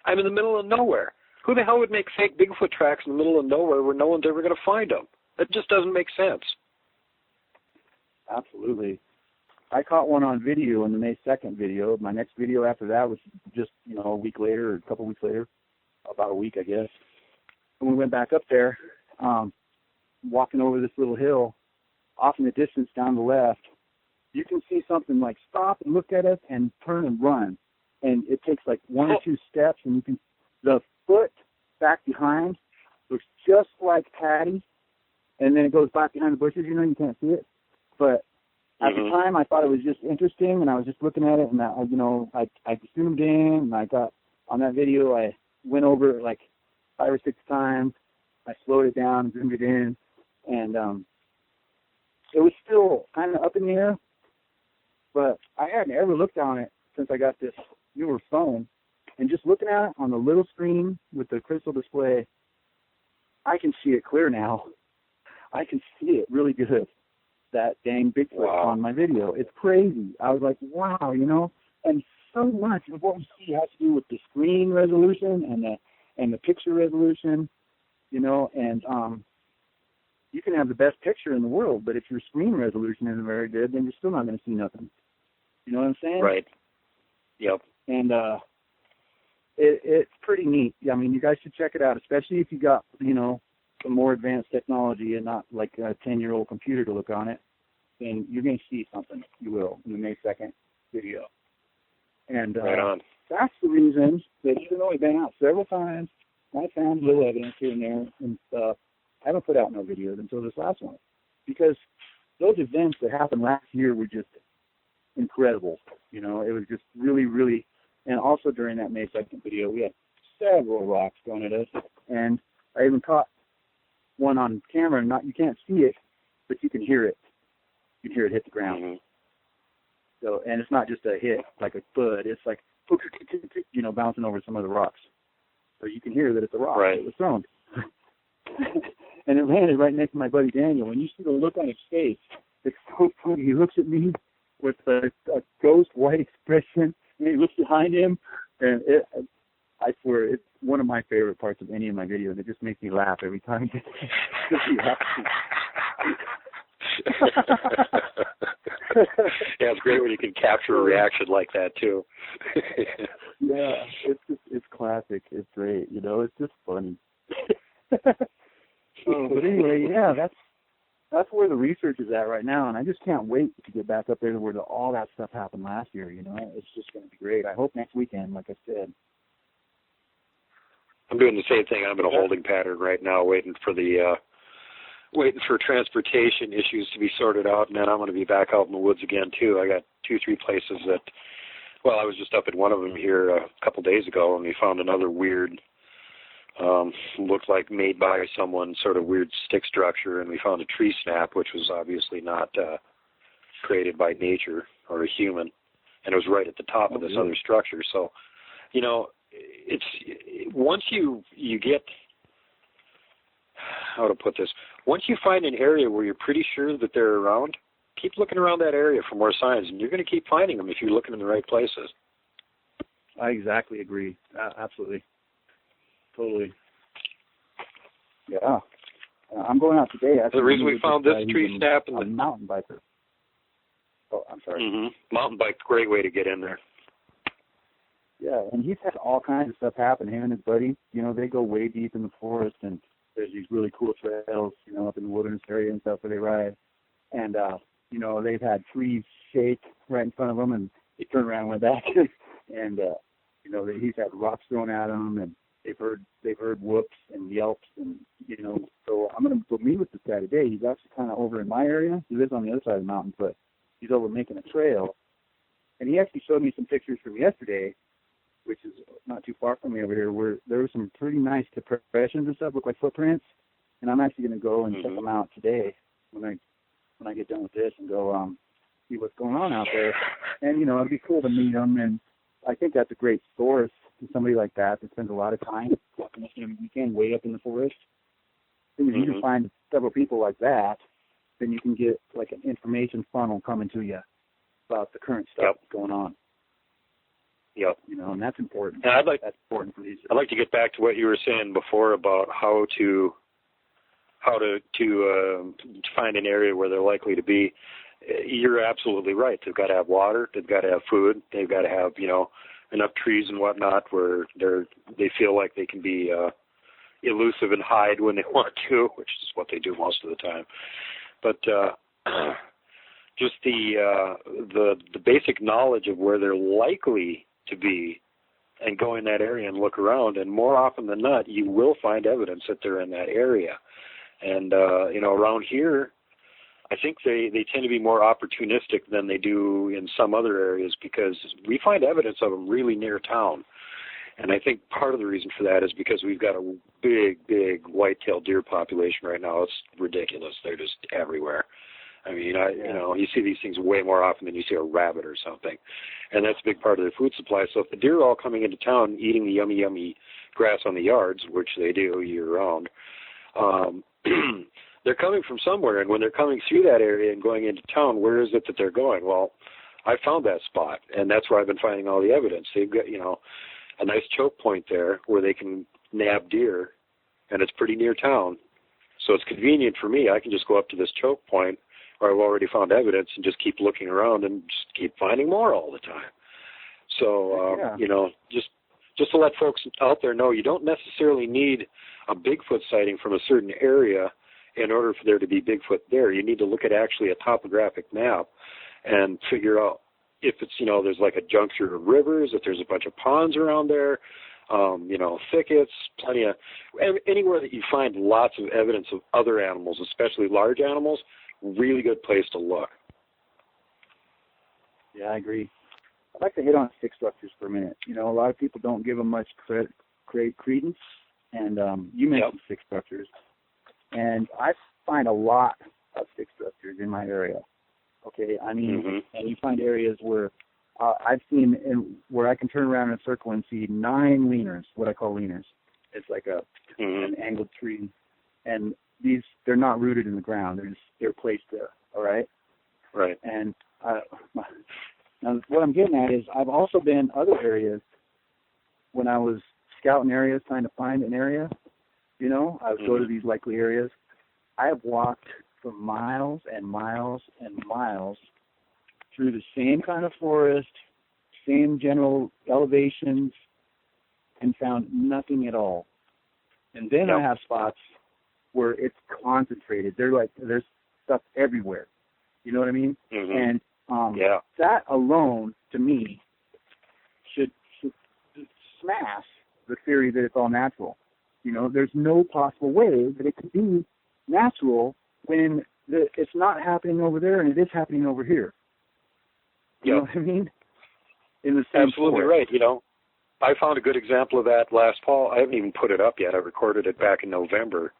I'm in the middle of nowhere. Who the hell would make fake Bigfoot tracks in the middle of nowhere where no one's ever going to find them? That just doesn't make sense. Absolutely. I caught one on video in the May 2nd video. My next video after that was just, a week later or a couple weeks later, about a week, I guess. And we went back up there, walking over this little hill. Off in the distance down the left, you can see something stop and look at us and turn and run. And it takes one or two steps, and you can, the foot back behind looks just like Patty, and then it goes back behind the bushes. You can't see it. But at the time, I thought it was just interesting, and I was just looking at it, and I zoomed in, and I got, on that video, I went over it 5 or 6 times. I slowed it down, zoomed it in, and it was still kind of up in the air, but I hadn't ever looked on it since I got this newer phone, And just looking at it on the little screen with the crystal display, I can see it clear now. I can see it really good, that dang Bigfoot on my video. It's crazy. I was like, wow, you know, and so much of what we see has to do with the screen resolution and the picture resolution, you know, and you can have the best picture in the world, but if your screen resolution isn't very good, then you're still not going to see nothing. You know what I'm saying? Right. Yep. And it's pretty neat. I mean, you guys should check it out, especially if you got, you know, some more advanced technology and not like a 10-year-old computer to look on it. Then you're going to see something. You will in the May 2nd video. And right on. That's the reason that even though we've been out several times, I found little evidence here and there and stuff. I haven't put out no videos until this last one, because those events that happened last year were just incredible. You know, it was just really, really, and also during that May 2nd video, we had several rocks thrown at us, and I even caught one on camera. You can't see it, but you can hear it. You can hear it hit the ground. Mm-hmm. So, and it's not just a hit like a thud. It's like, you know, bouncing over some of the rocks. So you can hear that it's a rock that was thrown. And it landed right next to my buddy Daniel. And you see the look on his face. It's so funny. He looks at me with a ghost white expression, and he looks behind him. And I swear, it's one of my favorite parts of any of my videos. It just makes me laugh every time. Yeah, it's great when you can capture a reaction like that too. Yeah, it's classic. It's great. You know, it's just funny. But anyway, yeah, that's where the research is at right now, and I just can't wait to get back up there to where all that stuff happened last year. You know, it's just going to be great. I hope next weekend, like I said. I'm doing the same thing. I'm in a holding pattern right now, waiting for transportation issues to be sorted out, and then I'm going to be back out in the woods again too. I got 2-3 places that, well, I was just up at one of them here a couple days ago, and we found another weird, looked like made by someone, sort of weird stick structure, and we found a tree snap, which was obviously not created by nature or a human, and it was right at the top of this other structure. So, you know, it's once you get, how to put this, once you find an area where you're pretty sure that they're around, keep looking around that area for more signs, and you're going to keep finding them if you're looking in the right places. I exactly agree. Absolutely. Totally. Yeah. I'm going out today. The reason we found this tree snap a mountain biker. Oh, I'm sorry. Mm-hmm. Mountain bike's a great way to get in there. Yeah, and he's had all kinds of stuff happen. Him and his buddy, you know, they go way deep in the forest, and there's these really cool trails, you know, up in the wilderness area and stuff where they ride. And, you know, they've had trees shake right in front of them, and they turn around and went back. And, you know, he's had rocks thrown at him, and they've heard whoops and yelps, and, you know, so I'm going to go meet with this guy today. He's actually kind of over in my area. He lives on the other side of the mountain, but he's over making a trail. And he actually showed me some pictures from yesterday, which is not too far from me over here, where there were some pretty nice depressions and stuff, look like footprints. And I'm actually going to go and check them out today when I get done with this and go see what's going on out there. And, you know, it'd be cool to meet them. And I think that's a great source to somebody like that spends a lot of time walking every weekend way up in the forest. And if you can find several people like that, then you can get like an information funnel coming to you about the current stuff going on. Yep. You know, and that's important. And that's important for these. I'd like to get back to what you were saying before about how to find an area where they're likely to be. You're absolutely right. They've got to have water. They've got to have food. They've got to have, you know, enough trees and whatnot where they feel like they can be elusive and hide when they want to, which is what they do most of the time. But just the basic knowledge of where they're likely to be, and go in that area and look around, and more often than not, you will find evidence that they're in that area. And you know, around here, I think they tend to be more opportunistic than they do in some other areas, because we find evidence of them really near town. And I think part of the reason for that is because we've got a big white-tailed deer population right now. It's ridiculous. They're just everywhere. I mean, you see these things way more often than you see a rabbit or something. And that's a big part of their food supply. So if the deer are all coming into town eating the yummy, yummy grass on the yards, which they do year-round, they're coming from somewhere. And when they're coming through that area and going into town, where is it that they're going? Well, I found that spot, and that's where I've been finding all the evidence. They've got, a nice choke point there where they can nab deer, and it's pretty near town. So it's convenient for me. I can just go up to this choke point where I've already found evidence and just keep looking around and just keep finding more all the time. So, just to let folks out there know, you don't necessarily need a Bigfoot sighting from a certain area in order for there to be Bigfoot there. You need to look at actually a topographic map and figure out if it's, there's like a juncture of rivers, if there's a bunch of ponds around there, thickets, plenty of, anywhere that you find lots of evidence of other animals, especially large animals, really good place to look. Yeah, I agree. I'd like to hit on stick structures for a minute. A lot of people don't give them much credence, and you mentioned stick structures. And I find a lot of stick structures in my area. Okay, I mean, and you find areas where I've seen where I can turn around in a circle and see 9 leaners, what I call leaners. It's like an angled tree, and they're not rooted in the ground. They're placed there. All right. Right. And now what I'm getting at is I've also been other areas when I was scouting areas, trying to find an area. I would go to these likely areas. I have walked for miles and miles and miles through the same kind of forest, same general elevations, and found nothing at all. And then I have spots where it's concentrated. There's stuff everywhere. You know what I mean? And that alone, to me, should smash the theory that it's all natural. There's no possible way that it could be natural when it's not happening over there and it is happening over here. You know what I mean? In the same Absolutely forest. right. I found a good example of that last fall. I haven't even put it up yet. I recorded it back in November.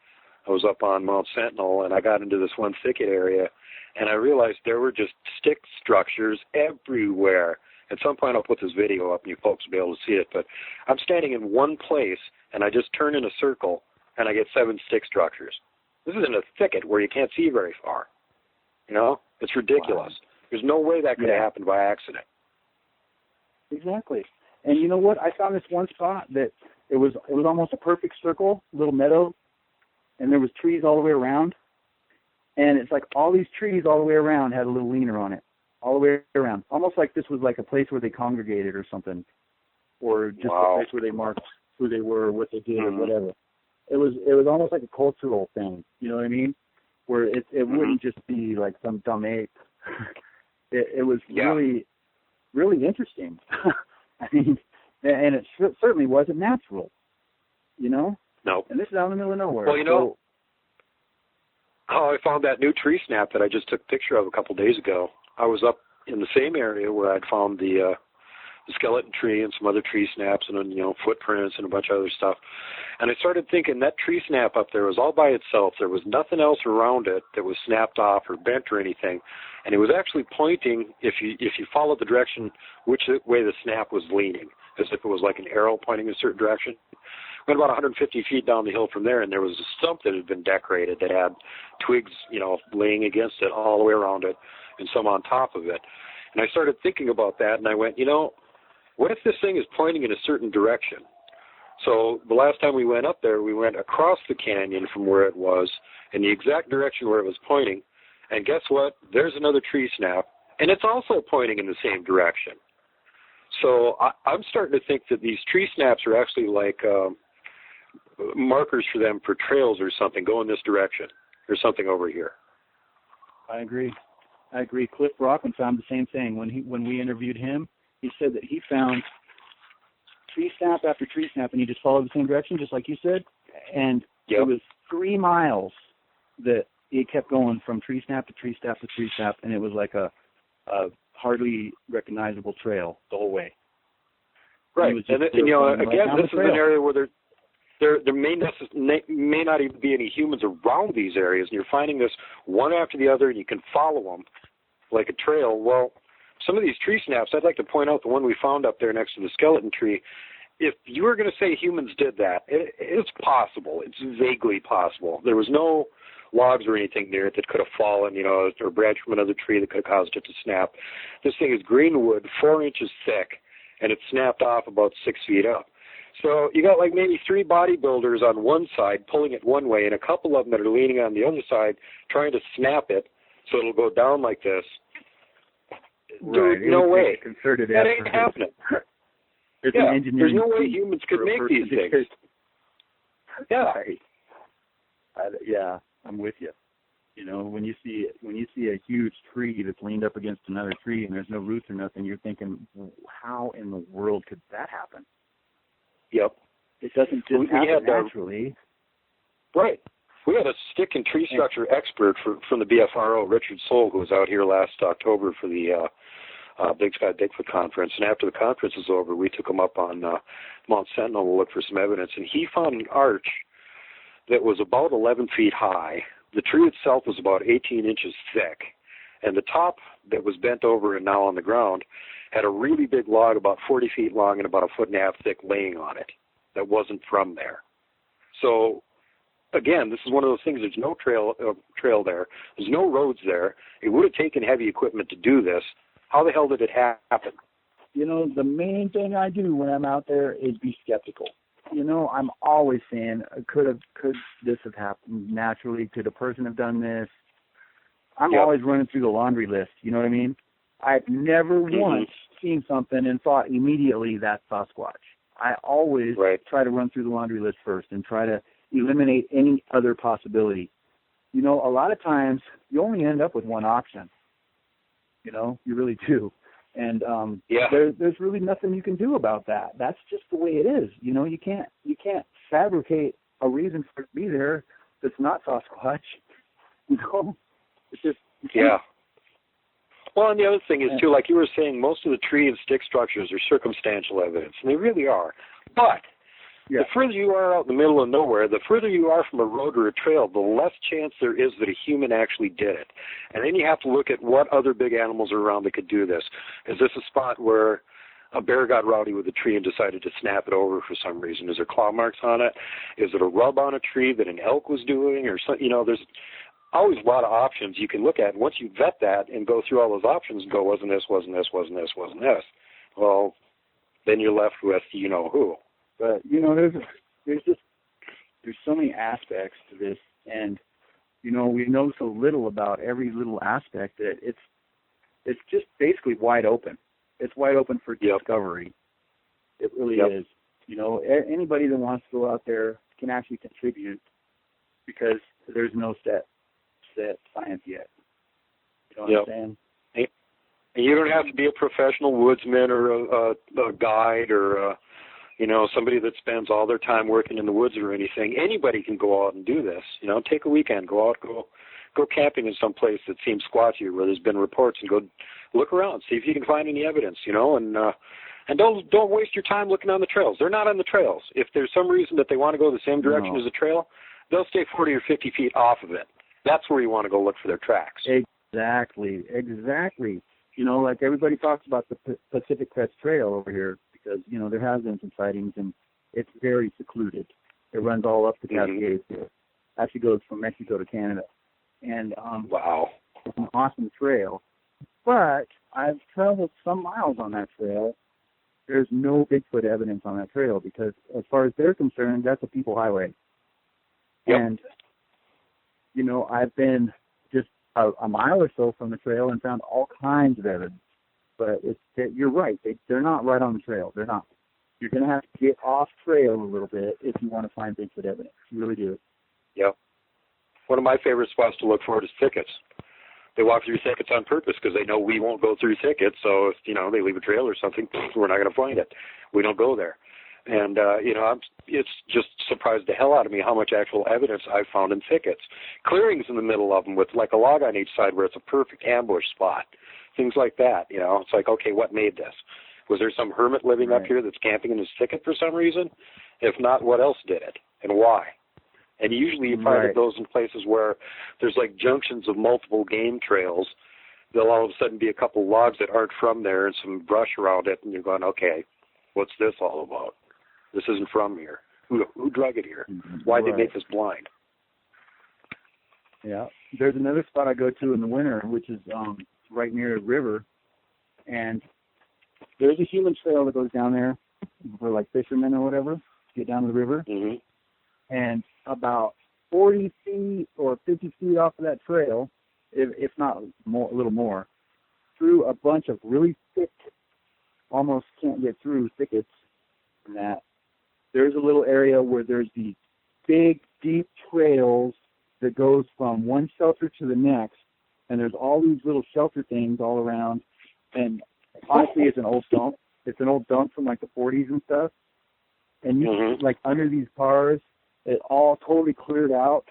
I was up on Mount Sentinel, and I got into this one thicket area, and I realized there were just stick structures everywhere. At some point, I'll put this video up, and you folks will be able to see it. But I'm standing in one place, and I just turn in a circle, and I get 7 stick structures. This is in a thicket where you can't see very far. It's ridiculous. Wow. There's no way that could have happened by accident. Exactly. And you know what? I found this one spot that it was almost a perfect circle, little meadow, and there was trees all the way around. And it's like all these trees all the way around had a little leaner on it, all the way around. Almost like this was like a place where they congregated or something, or just a place where they marked who they were, what they did, or whatever. It was almost like a cultural thing. You know what I mean? Where it wouldn't just be like some dumb ape. It was really, really interesting. I mean, and it certainly wasn't natural, No. And this is out in the middle of nowhere. Well, I found that new tree snap that I just took a picture of a couple days ago. I was up in the same area where I'd found the skeleton tree and some other tree snaps and footprints and a bunch of other stuff. And I started thinking that tree snap up there was all by itself. There was nothing else around it that was snapped off or bent or anything. And it was actually pointing, if you followed the direction, which way the snap was leaning, as if it was like an arrow pointing in a certain direction. Went about 150 feet down the hill from there, and there was a stump that had been decorated that had twigs, laying against it all the way around it and some on top of it. And I started thinking about that, and I went, what if this thing is pointing in a certain direction? So the last time we went up there, we went across the canyon from where it was in the exact direction where it was pointing. And guess what? There's another tree snap, and it's also pointing in the same direction. So I'm starting to think that these tree snaps are actually like markers for them for trails or something. Go in this direction. There's something over here. I agree. Cliff Brockman found the same thing. When we interviewed him, he said that he found tree snap after tree snap, and he just followed the same direction, just like you said. And it was 3 miles that it kept going from tree snap to tree snap to tree snap, and it was like a hardly recognizable trail the whole way. Right. And again, this is an area where there may not even be any humans around these areas, and you're finding this one after the other, and you can follow them like a trail. Well, some of these tree snaps, I'd like to point out the one we found up there next to the skeleton tree. If you were going to say humans did that, it's possible. It's vaguely possible. There was no logs or anything near it that could have fallen, or a branch from another tree that could have caused it to snap. This thing is green wood, 4 inches thick, and it snapped off about 6 feet up. So you got like maybe 3 bodybuilders on one side pulling it one way, and a couple of them that are leaning on the other side trying to snap it so it'll go down like this. Right. Dude, no way. Concerted that effort. ain't happening. There's no way humans could make these things. Yeah. Right. Yeah, I'm with you. When you see a huge tree that's leaned up against another tree and there's no roots or nothing, you're thinking, how in the world could that happen? Yep. It doesn't just happen naturally. Right. We had a stick and tree structure expert from the BFRO, Richard Soul, who was out here last October for the Big Sky Bigfoot conference. And after the conference was over, we took him up on Mount Sentinel to look for some evidence. And he found an arch that was about 11 feet high. The tree itself was about 18 inches thick. And the top that was bent over and now on the ground had a really big log about 40 feet long and about 1.5 feet thick laying on it that wasn't from there. So, again, this is one of those things. There's no trail there. There's no roads there. It would have taken heavy equipment to do this. How the hell did it happen? The main thing I do when I'm out there is be skeptical. I'm always saying, could this have happened naturally? Could a person have done this? I'm always running through the laundry list. You know what I mean? I've never once seen something and thought immediately that's Sasquatch. I always try to run through the laundry list first and try to eliminate any other possibility. A lot of times you only end up with one option. You really do. And there's really nothing you can do about that. That's just the way it is. You can't fabricate a reason for it to be there that's not Sasquatch. It's just Well, and the other thing is too, like you were saying, most of the tree and stick structures are circumstantial evidence, and they really are. But the further you are out in the middle of nowhere, the further you are from a road or a trail, the less chance there is that a human actually did it. And then you have to look at what other big animals are around that could do this. Is this a spot where a bear got rowdy with a tree and decided to snap it over for some reason? Is there claw marks on it? Is it a rub on a tree that an elk was doing? Or there's always a lot of options you can look at. And once you vet that and go through all those options and go, wasn't this, wasn't this, wasn't this, wasn't this, well, then you're left with who. But there's so many aspects to this, and we know so little about every little aspect that it's just basically wide open. It's wide open for discovery. It really is. Anybody that wants to go out there can actually contribute because there's no set science yet. You know what I'm saying? And you don't have to be a professional woodsman or a guide or somebody that spends all their time working in the woods or anything. Anybody can go out and do this. Take a weekend, go out, go camping in some place that seems squatchy where there's been reports, and go look around, see if you can find any evidence. And don't waste your time looking on the trails. They're not on the trails. If there's some reason that they want to go the same direction as the trail, they'll stay 40 or 50 feet off of it. That's where you want to go look for their tracks. Exactly. Like everybody talks about the Pacific Crest Trail over here because, there has been some sightings and it's very secluded. It runs all up the Cascades here. Actually goes from Mexico to Canada. And wow. It's an awesome trail. But I've traveled some miles on that trail. There's no Bigfoot evidence on that trail because as far as they're concerned, that's a people highway. Yep. And, I've been just a mile or so from the trail and found all kinds of evidence. But you're right. They're not right on the trail. They're not. You're going to have to get off trail a little bit if you want to find Bigfoot evidence. You really do. Yep. One of my favorite spots to look for is thickets. They walk through thickets on purpose because they know we won't go through thickets. So if, they leave a trail or something, we're not going to find it. We don't go there. And, it's just surprised the hell out of me how much actual evidence I've found in thickets. Clearings in the middle of them with like a log on each side where it's a perfect ambush spot. Things like that, It's like, okay, what made this? Was there some hermit living up here that's camping in this thicket for some reason? If not, what else did it? and why. And usually you find those in places where there's like junctions of multiple game trails. There'll all of a sudden be a couple logs that aren't from there and some brush around it, and you're going, okay, what's this all about? This isn't from here. Who drug it here? Why'd they make this blind? Yeah. There's another spot I go to in the winter, which is right near a river, and there's a human trail that goes down there for like fishermen or whatever to get down to the river. Mm-hmm. And about 40 feet or 50 feet off of that trail, if not more, a little more, through a bunch of really thick, almost can't get through thickets, and that there's a little area where there's these big, deep trails that goes from one shelter to the next, and there's all these little shelter things all around. And honestly, it's an old dump. It's an old dump from like the 40s and stuff. And you like under these cars, it all totally cleared out,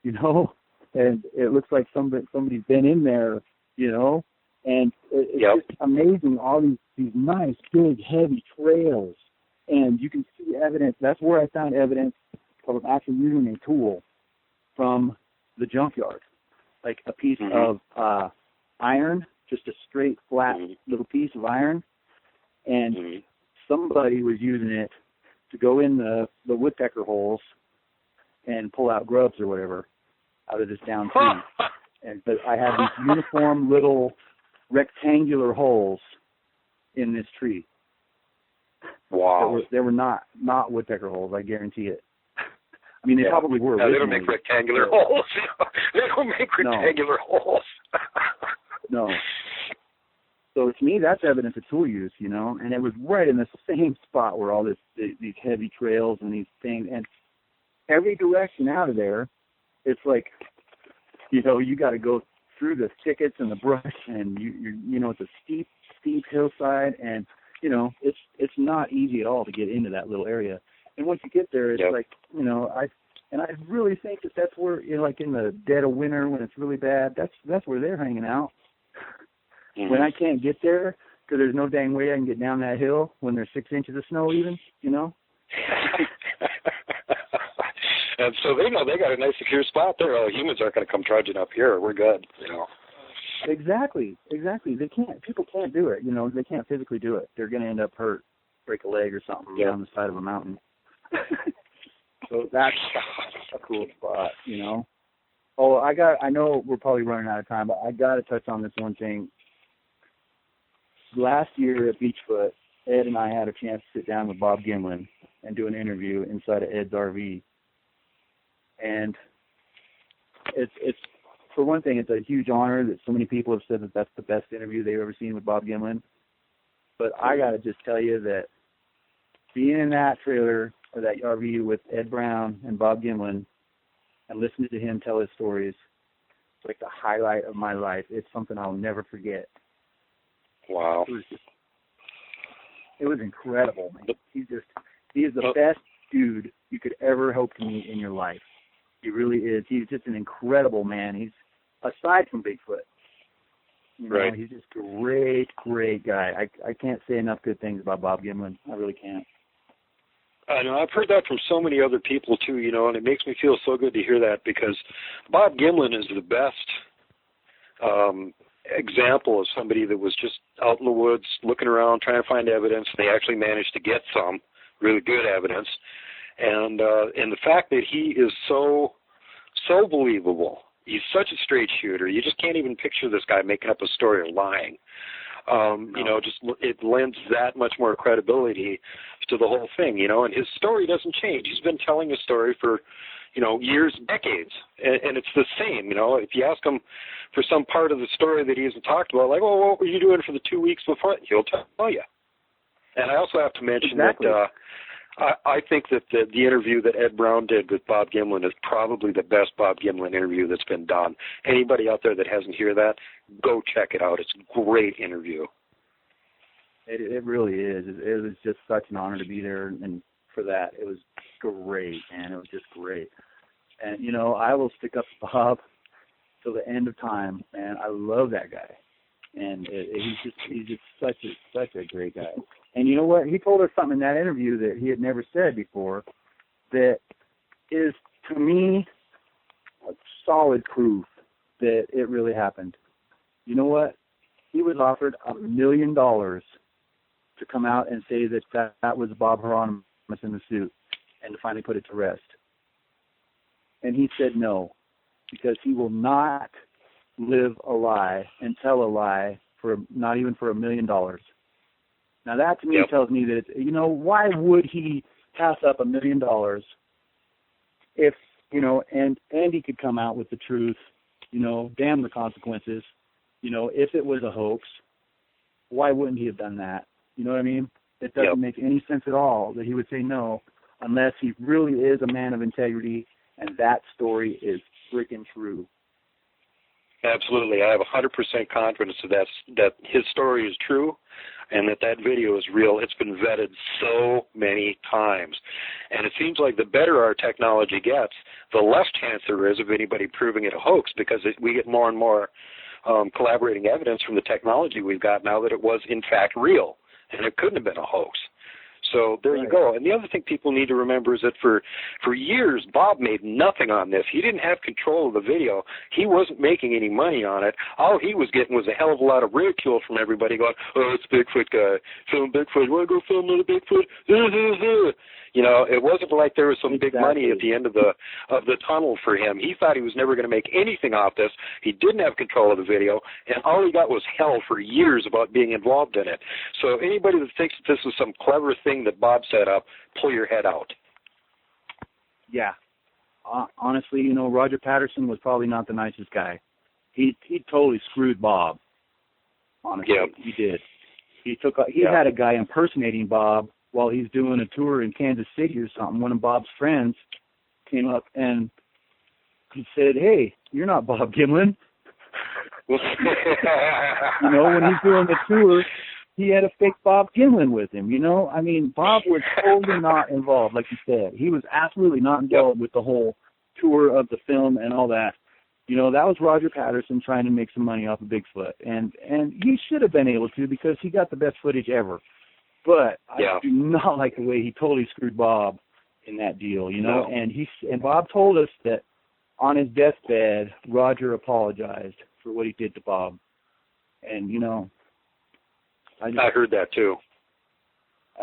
you know, and it looks like somebody's been in there, you know, and it's just amazing, all these nice, big, heavy trails, and you can see evidence. That's where I found evidence of actually using a tool from the junkyard, like a piece of iron, just a straight, flat little piece of iron, and somebody was using it to go in the woodpecker holes and pull out grubs or whatever out of this down tree. But I have these uniform little rectangular holes in this tree. Wow. They were not woodpecker holes, I guarantee it. I mean, they probably were. No, they don't make rectangular holes. They don't make rectangular holes. No. So to me, that's evidence of tool use, you know, and it was right in the same spot where all these heavy trails and these things, and every direction out of there, it's like, you know, you got to go through the thickets and the brush, and you know, it's a steep hillside, and you know, it's not easy at all to get into that little area. And once you get there, it's like, you know, I really think that's where, you know, like in the dead of winter when it's really bad, that's where they're hanging out. When I can't get there because there's no dang way I can get down that hill when there's 6 inches of snow even, you know. And so they know they got a nice secure spot there. Oh, humans aren't going to come trudging up here. We're good, you know. Exactly. People can't do it, you know. They can't physically do it. They're going to end up hurt, break a leg or something down the side of a mountain. So that's a cool spot, you know. Oh, I know we're probably running out of time, but I got to touch on this one thing. Last year at Bigtruth, Ed and I had a chance to sit down with Bob Gimlin and do an interview inside of Ed's RV. And it's for one thing, it's a huge honor that so many people have said that that's the best interview they've ever seen with Bob Gimlin. But I got to just tell you that being in that trailer or that RV with Ed Brown and Bob Gimlin and listening to him tell his stories, it's like the highlight of my life. It's something I'll never forget. Wow. It was incredible, man. He is the best dude you could ever hope to meet in your life. He really is. He's just an incredible man. He's, aside from Bigfoot, you know, he's just a great guy. I can't say enough good things about Bob Gimlin. I really can't. I know. I've heard that from so many other people, too, you know, and it makes me feel so good to hear that because Bob Gimlin is the best example of somebody that was just out in the woods looking around trying to find evidence. They actually managed to get some really good evidence. And the fact that he is so believable. He's such a straight shooter. You just can't even picture this guy making up a story or lying. You know, just it lends that much more credibility to the whole thing, you know, and his story doesn't change. He's been telling his story for, you know, years, decades, and it's the same, you know. If you ask him for some part of the story that he hasn't talked about, like, well, what were you doing for the 2 weeks before? He'll tell you. And I also have to mention that I think that the interview that Ed Brown did with Bob Gimlin is probably the best Bob Gimlin interview that's been done. Anybody out there that hasn't heard that, go check it out. It's a great interview. It really is. It was just such an honor to be there, and for that, it was great, man. It was just great. And, you know, I will stick up to Bob till the end of time, man. I love that guy. And he's just such a great guy. And you know what? He told us something in that interview that he had never said before, that is, to me, solid proof that it really happened. You know what? He was offered $1 million to come out and say that was Bob Hieronymus in the suit and to finally put it to rest. And he said no, because he will not live a lie and tell a lie for not even for $1 million. Now that to me tells me that, why would he pass up $1 million if, and he could come out with the truth, damn the consequences, if it was a hoax, why wouldn't he have done that? You know what I mean? It doesn't make any sense at all that he would say no unless he really is a man of integrity and that story is freaking true. Absolutely. I have 100% confidence that his story is true and that video is real. It's been vetted so many times. And it seems like the better our technology gets, the less chance there is of anybody proving it a hoax, because we get more and more collaborating evidence from the technology we've got now that it was, in fact, real. And it couldn't have been a hoax. So there you go. And the other thing people need to remember is that for years, Bob made nothing on this. He didn't have control of the video. He wasn't making any money on it. All he was getting was a hell of a lot of ridicule from everybody going, oh, it's Bigfoot guy. Film Bigfoot. You want to go film another Bigfoot? It wasn't like there was some big money at the end of the tunnel for him. He thought he was never going to make anything off this. He didn't have control of the video, and all he got was hell for years about being involved in it. So anybody that thinks that this was some clever thing that Bob set up, pull your head out. Yeah. Honestly, Roger Patterson was probably not the nicest guy. He totally screwed Bob. Honestly, he did. He had a guy impersonating Bob while he's doing a tour in Kansas City or something. One of Bob's friends came up and he said, "Hey, you're not Bob Gimlin." When he's doing the tour, he had a fake Bob Gimlin with him, Bob was totally not involved, like you said. He was absolutely not involved with the whole tour of the film and all that. That was Roger Patterson trying to make some money off of Bigfoot. And he should have been able to, because he got the best footage ever. But I do not like the way he totally screwed Bob in that deal, No. And Bob told us that on his deathbed, Roger apologized for what he did to Bob. And, I heard that too.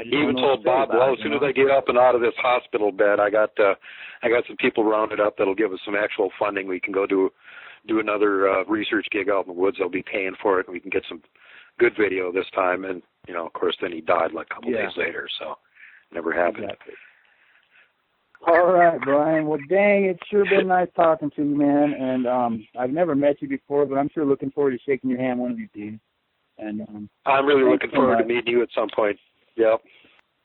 He even told Bob, as soon as I get up and out of this hospital bed, I got some people rounded up that'll give us some actual funding. We can go do another research gig out in the woods. They'll be paying for it, and we can get some good video this time. And, of course, then he died like a couple days later, so never happened. Exactly. All right, Brian. Well, dang, it's sure been nice talking to you, man. And I've never met you before, but I'm sure looking forward to shaking your hand one of these days. And I'm really looking forward to meeting you at some point. Yep.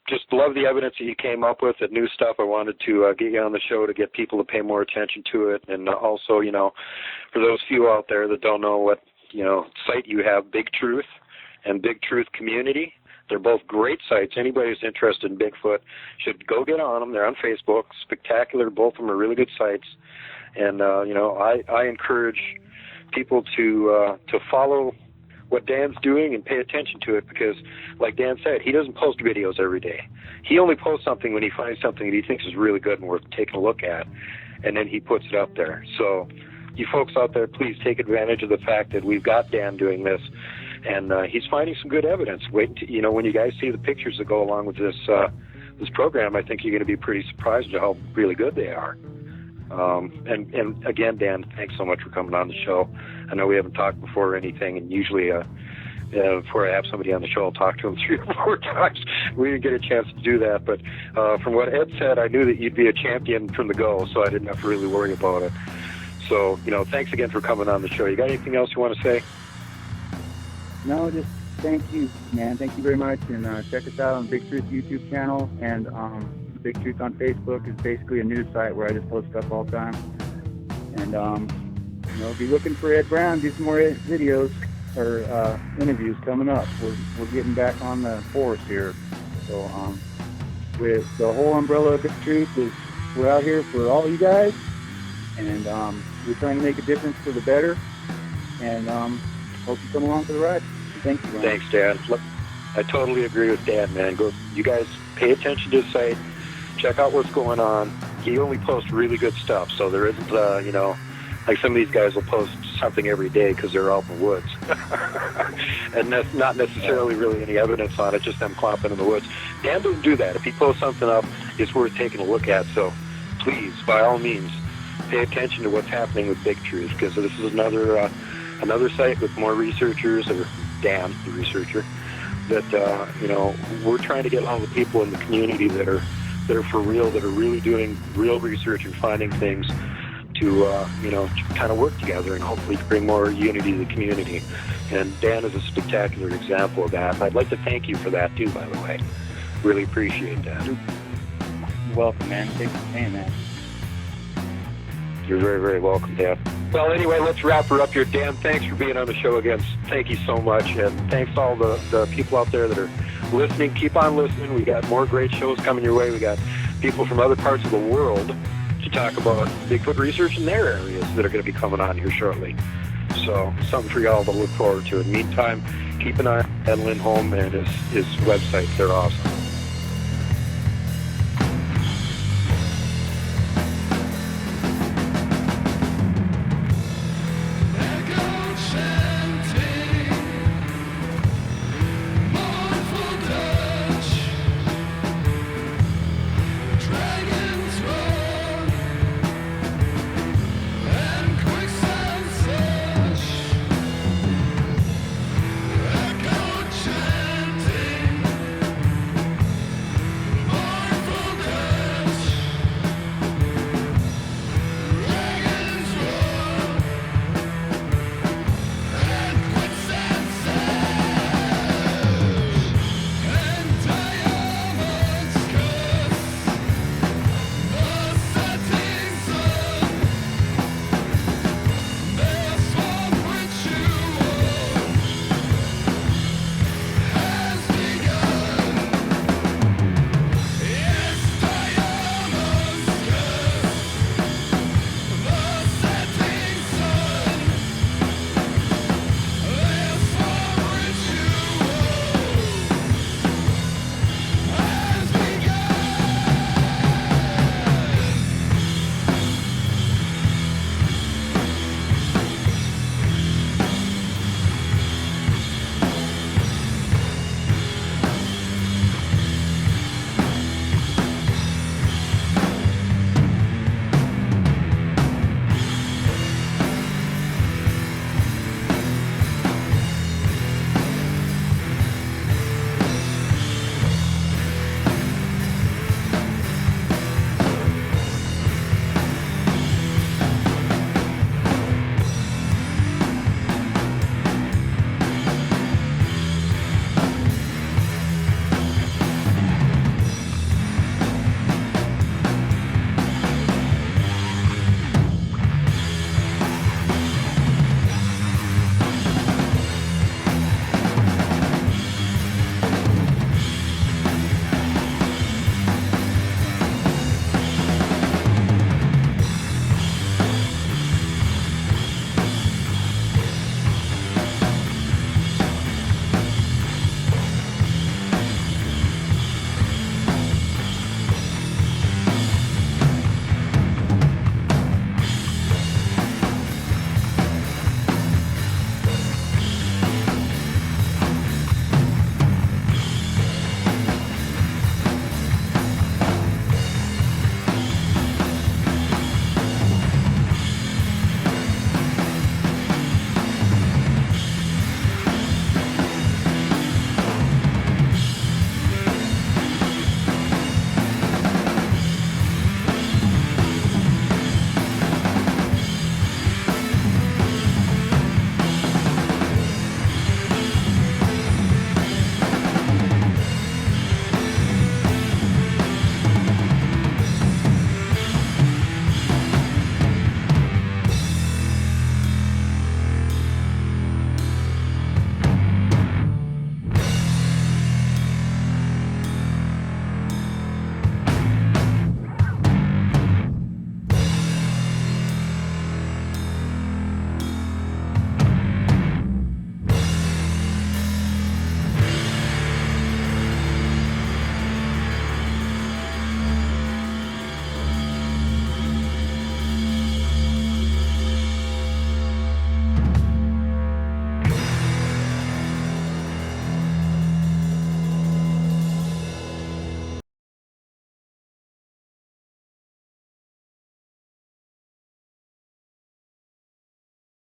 Just love the evidence that you came up with, that new stuff. I wanted to get you on the show to get people to pay more attention to it. And also, for those few out there that don't know what, site you have, Bigtruth and Bigtruth Community, they're both great sites. Anybody who's interested in Bigfoot should go get on them. They're on Facebook. Spectacular. Both of them are really good sites. And, I encourage people to follow what Dan's doing and pay attention to it, because, like Dan said, he doesn't post videos every day. He only posts something when he finds something that he thinks is really good and worth taking a look at, and then he puts it up there. So you folks out there, please take advantage of the fact that we've got Dan doing this, and he's finding some good evidence. Wait until, when you guys see the pictures that go along with this program, I think you're going to be pretty surprised at how really good they are. And again, Dan, thanks so much for coming on the show. I know we haven't talked before or anything, and usually before I have somebody on the show, I'll talk to them 3 or 4 times. We didn't get a chance to do that, but from what Ed said, I knew that you'd be a champion from the go, so I didn't have to really worry about it. So, thanks again for coming on the show. You got anything else you want to say? No, just thank you, man. Thank you very much, and check us out on Bigtruth YouTube channel, and Bigtruth on Facebook is basically a news site where I just post stuff all the time. And, be looking for Ed Brown, do some more videos or interviews coming up. We're getting back on the force here. So with the whole umbrella of Bigtruth, we're out here for all you guys, and we're trying to make a difference for the better. And hope you come along for the ride. Thank you, Brian. Thanks, Dan. I totally agree with Dan, man. You guys pay attention to the site. Check out what's going on. he only posts really good stuff. So there isn't, like some of these guys will post something every day because they're out in the woods. And that's not necessarily really any evidence on it, just them clomping in the woods. Dan doesn't do that. If he posts something up, it's worth taking a look at. So please, by all means, pay attention to what's happening with Bigtruth, because this is another site with more researchers, or Dan, the researcher, that, we're trying to get all the people in the community that are for real, that are really doing real research and finding things to kind of work together and hopefully bring more unity to the community. And Dan is a spectacular example of that. I'd like to thank you for that too, by the way. Really appreciate that. You're welcome, man. Thanks for saying that. You're very, very welcome, Dan. Well, anyway, let's wrap her up here. Dan, thanks for being on the show again. Thank you so much. And thanks to all the people out there that are listening. Keep on listening. We got more great shows coming your way. We got people from other parts of the world to talk about Bigfoot research in their areas that are going to be coming on here shortly. So something for y'all to look forward to. In the meantime, keep an eye on Lindholm and his websites. They're awesome.